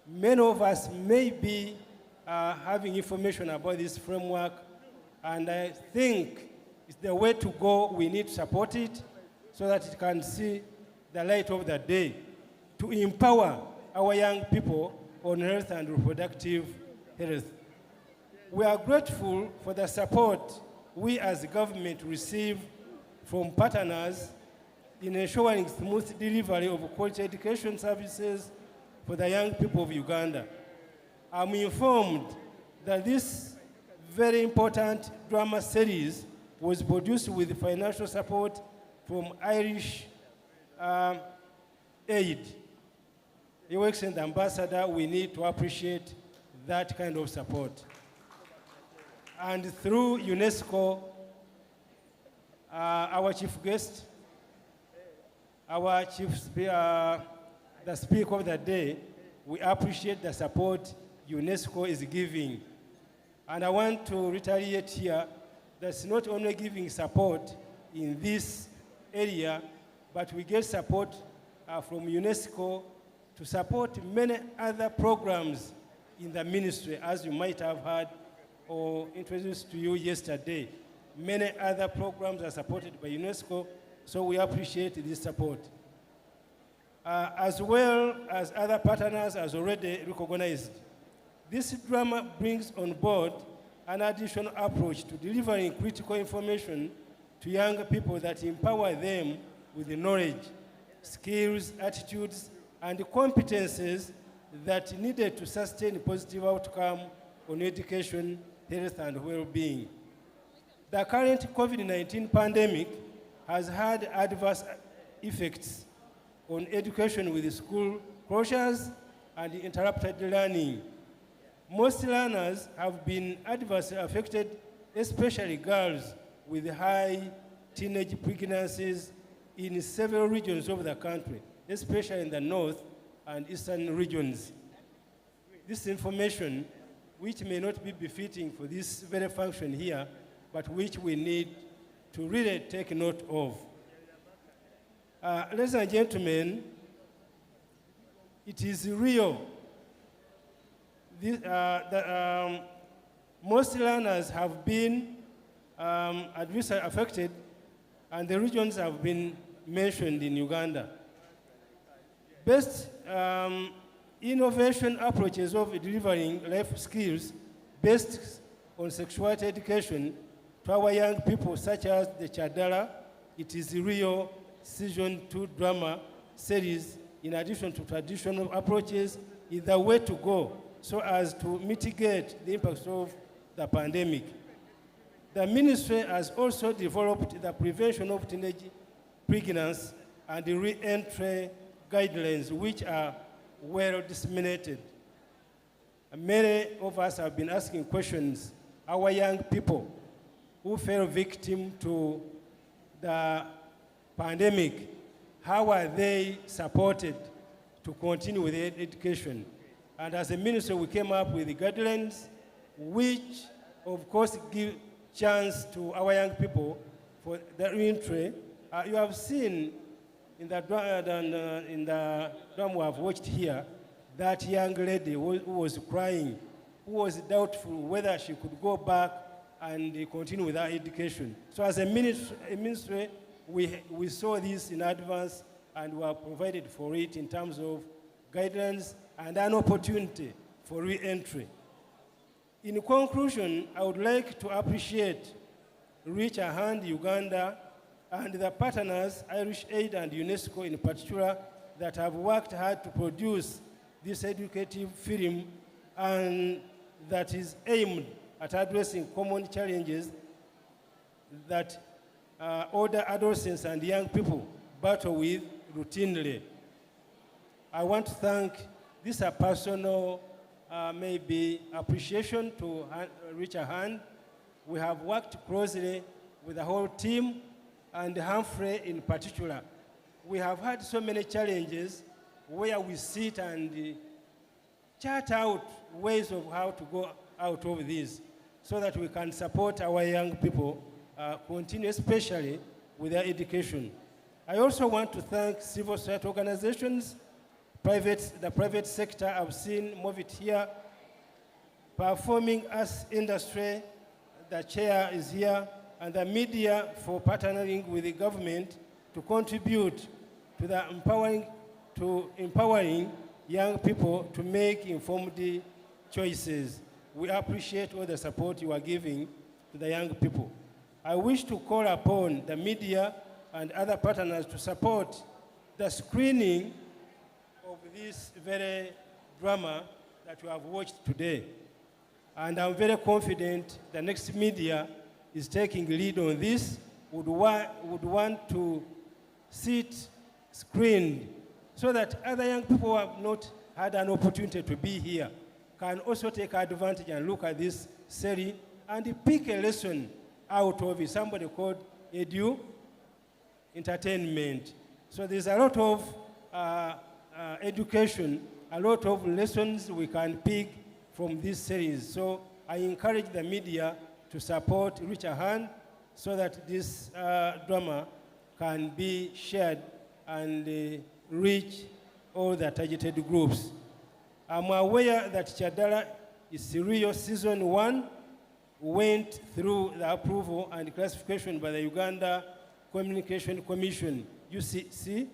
Many of us may be having information about this framework, and I think it's the way to go. We need to support it so that it can see the light of the day to empower our young people on health and reproductive health. We are grateful for the support we as government receive from partners in ensuring smooth delivery of quality education services for the young people of Uganda. I'm informed that this very important drama series was produced with financial support from Irish aid. Your Excellency Ambassador, we need to appreciate that kind of support. And through UNESCO, our chief guest, the speaker of the day, we appreciate the support UNESCO is giving. And I want to reiterate here that's not only giving support in this area, but we get support from UNESCO to support many other programs in the ministry, as you might have heard or introduced to you yesterday. Many other programs are supported by UNESCO, so we appreciate this support. As well as other partners as already recognized. This drama brings on board an additional approach to delivering critical information to young people that empower them with the knowledge, skills, attitudes, and competences that needed to sustain positive outcome on education, health, and well-being. The current COVID-19 pandemic has had adverse effects on education with school closures and interrupted learning. Most learners have been adversely affected, especially girls with high teenage pregnancies in several regions of the country, especially in the north and eastern regions. This information, which may not be befitting for this very function here, but which we need to really take note of. Ladies and gentlemen, it is real. Most learners have been adversely affected, and the regions have been mentioned in Uganda. Best innovation approaches of delivering life skills based on sexuality education to our young people, such as the Kyaddala, It Is Real Season 2 drama series, in addition to traditional approaches, is the way to go so as to mitigate the impacts of the pandemic. The ministry has also developed the prevention of teenage pregnancy and the re-entry guidelines, which are well disseminated. Many of us have been asking questions. Our young people who fell victim to the pandemic, how are they supported to continue with their education? And as a ministry, we came up with the guidelines, which of course give chance to our young people for the re-entry. You have seen in the drama we have watched here, that young lady who was crying, who was doubtful whether she could go back and continue with her education. So as a ministry, we saw this in advance and were provided for it in terms of guidance and an opportunity for re-entry. In conclusion, I would like to appreciate Reach a Hand Uganda and the partners, Irish Aid and UNESCO in particular, that have worked hard to produce this educative film and that is aimed at addressing common challenges that older adolescents and young people battle with routinely. I want to thank this a personal maybe appreciation to Reach a Hand. We have worked closely with the whole team and Humphrey in particular. We have had so many challenges where we sit and chart out ways of how to go out of this so that we can support our young people continue, especially with their education. I also want to thank civil society organizations, the private sector. I've seen Movit here, performing arts industry, the chair is here, and the media for partnering with the government to contribute to the empowering young people to make informed choices. We appreciate all the support you are giving to the young people. I wish to call upon the media and other partners to support the screening of this very drama that you have watched today. And I'm very confident the next media is taking lead on this, would want to see it screened so that other young people who have not had an opportunity to be here can also take advantage and look at this series and pick a lesson out of it. Somebody called Edu Entertainment. So there's a lot of education, a lot of lessons we can pick from this series. So I encourage the media to support Reach a Hand so that this drama can be shared and reach all the targeted groups. I'm aware that Kyaddala is Real Season 1 went through the approval and classification by the Uganda Communication Commission, UCC,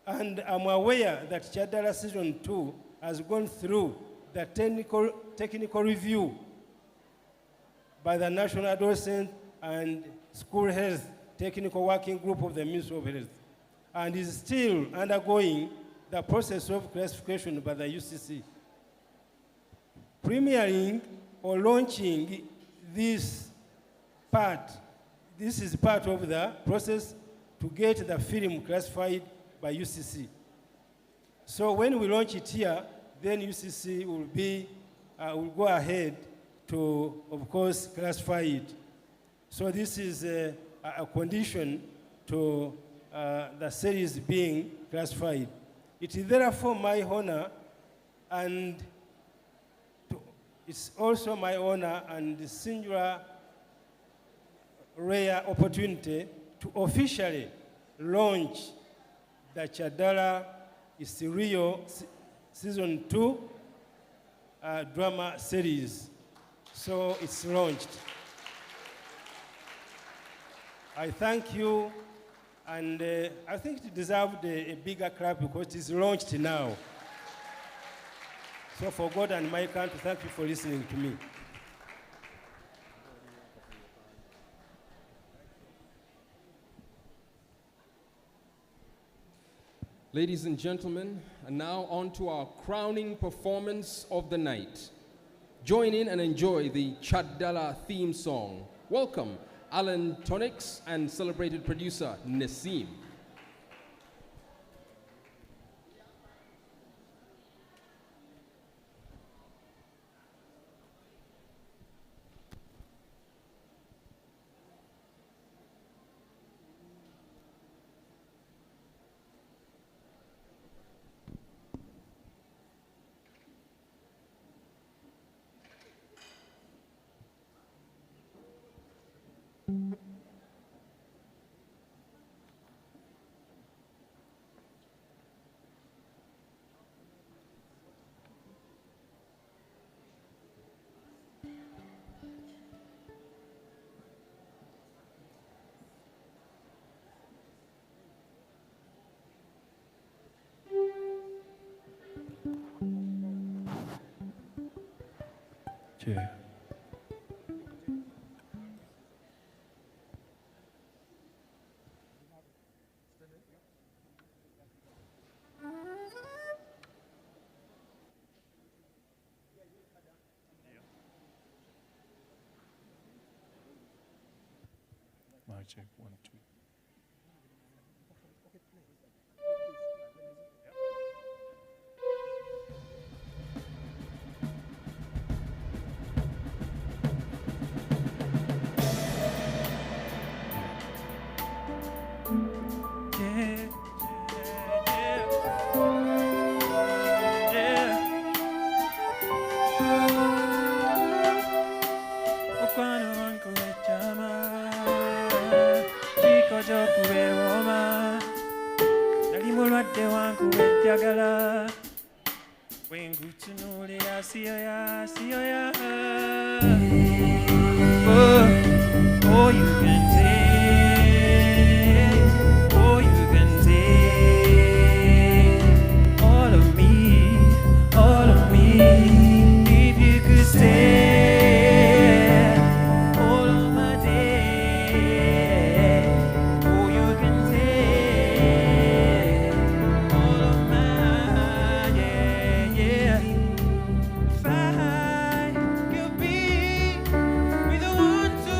and I'm aware that Kyaddala Season 2 has gone through the technical review by the National Adolescent and School Health Technical Working Group of the Ministry of Health, and is still undergoing the process of classification by the UCC. Premiering or launching this is part of the process to get the film classified by UCC. So when we launch it here, then UCC will go ahead to, of course, classify it. So this is a condition to the series being classified. It is therefore my honor, and it's also my honor and singular rare opportunity to officially launch the Kyaddala Sn Season 2 drama series. So it's launched. I thank you, and I think it deserved a bigger clap because it is launched now. So for God and my country, thank you for listening to me. Ladies and gentlemen, and now on to our crowning performance of the night. Join in and enjoy the Kyaddala theme song. Welcome, Alan Tonix and celebrated producer Nassim. Yeah. Mic check, 1, 2. Oh, you can take, oh, you can take all of me, if you could stay all of my day. Oh, you can take all of my, yeah. If I could be with the one to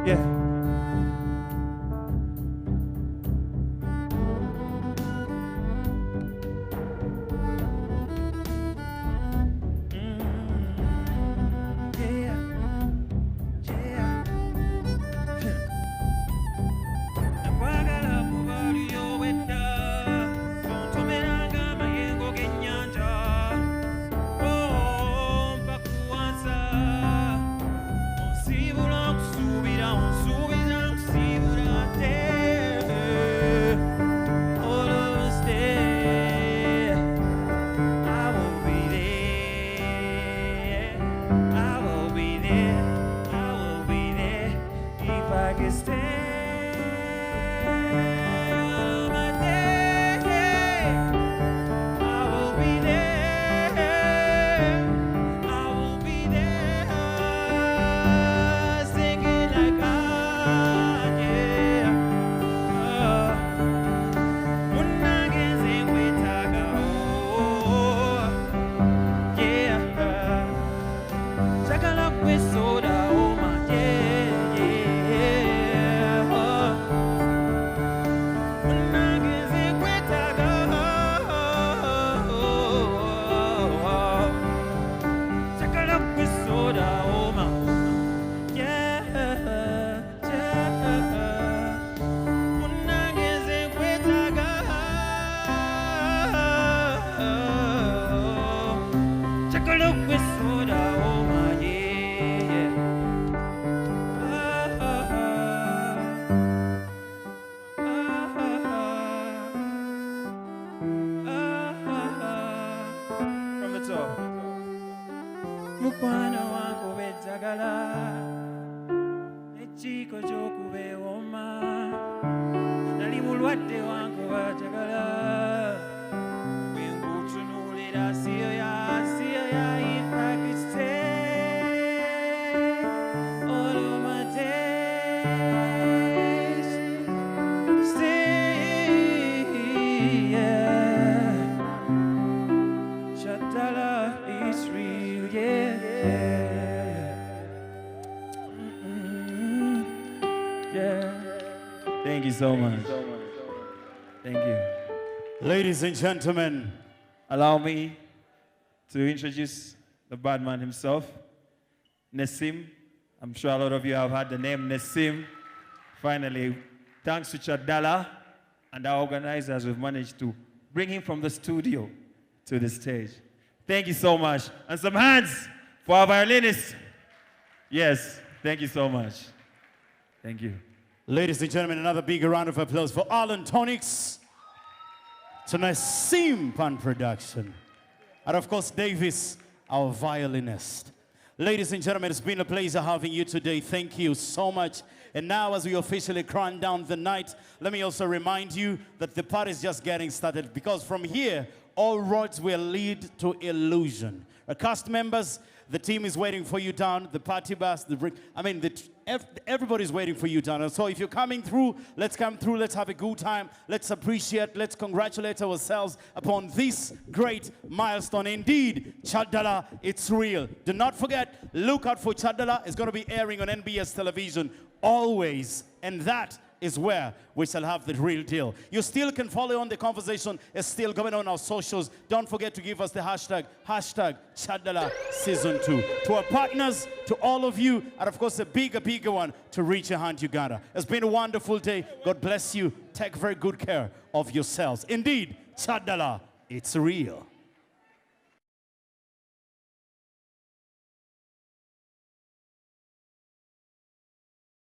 Yeah. mukwano wange obejjagala ekkiiko ky'okubeewoma nali mulwadde wange obajjagala bwe nkutunuulira siyo ya if I could stay all of my days stay yeah Kyaddala is real yeah yeah thank you so much thank you. Ladies and gentlemen, allow me to introduce the bad man himself, Nassim. I'm sure a lot of you have heard the name Nassim. Finally, thanks to Kyaddala and our organizers, we've managed to bring him from the studio to the stage. Thank you so much. And some hands for our violinist. Yes, thank you so much. Thank you. Ladies and gentlemen, another big round of applause for Alan Tonics, to Nassim Pan Production, and of course Davis, our violinist. Ladies and gentlemen, it's been a pleasure having you today. Thank you so much. And now, as we officially crown down the night, let me also remind you that the party is just getting started, because from here, all roads will lead to Illusion. Cast members, the team is waiting for you down, the party bus, everybody's waiting for you down. And so if you're coming through, let's come through, let's have a good time, let's appreciate, let's congratulate ourselves upon this great milestone. Indeed, Kyaddala, it's real. Do not forget, look out for Kyaddala. It's going to be airing on NBS television always, and that is where we shall have the real deal. You still can follow on the conversation. It's still going on our socials. Don't forget to give us the hashtag Kyaddala Season 2. To our partners, to all of you, and of course a bigger one to Reach Your Hand Uganda. It's been a wonderful day. God bless you. Take very good care of yourselves. Indeed, Kyaddala, it's real.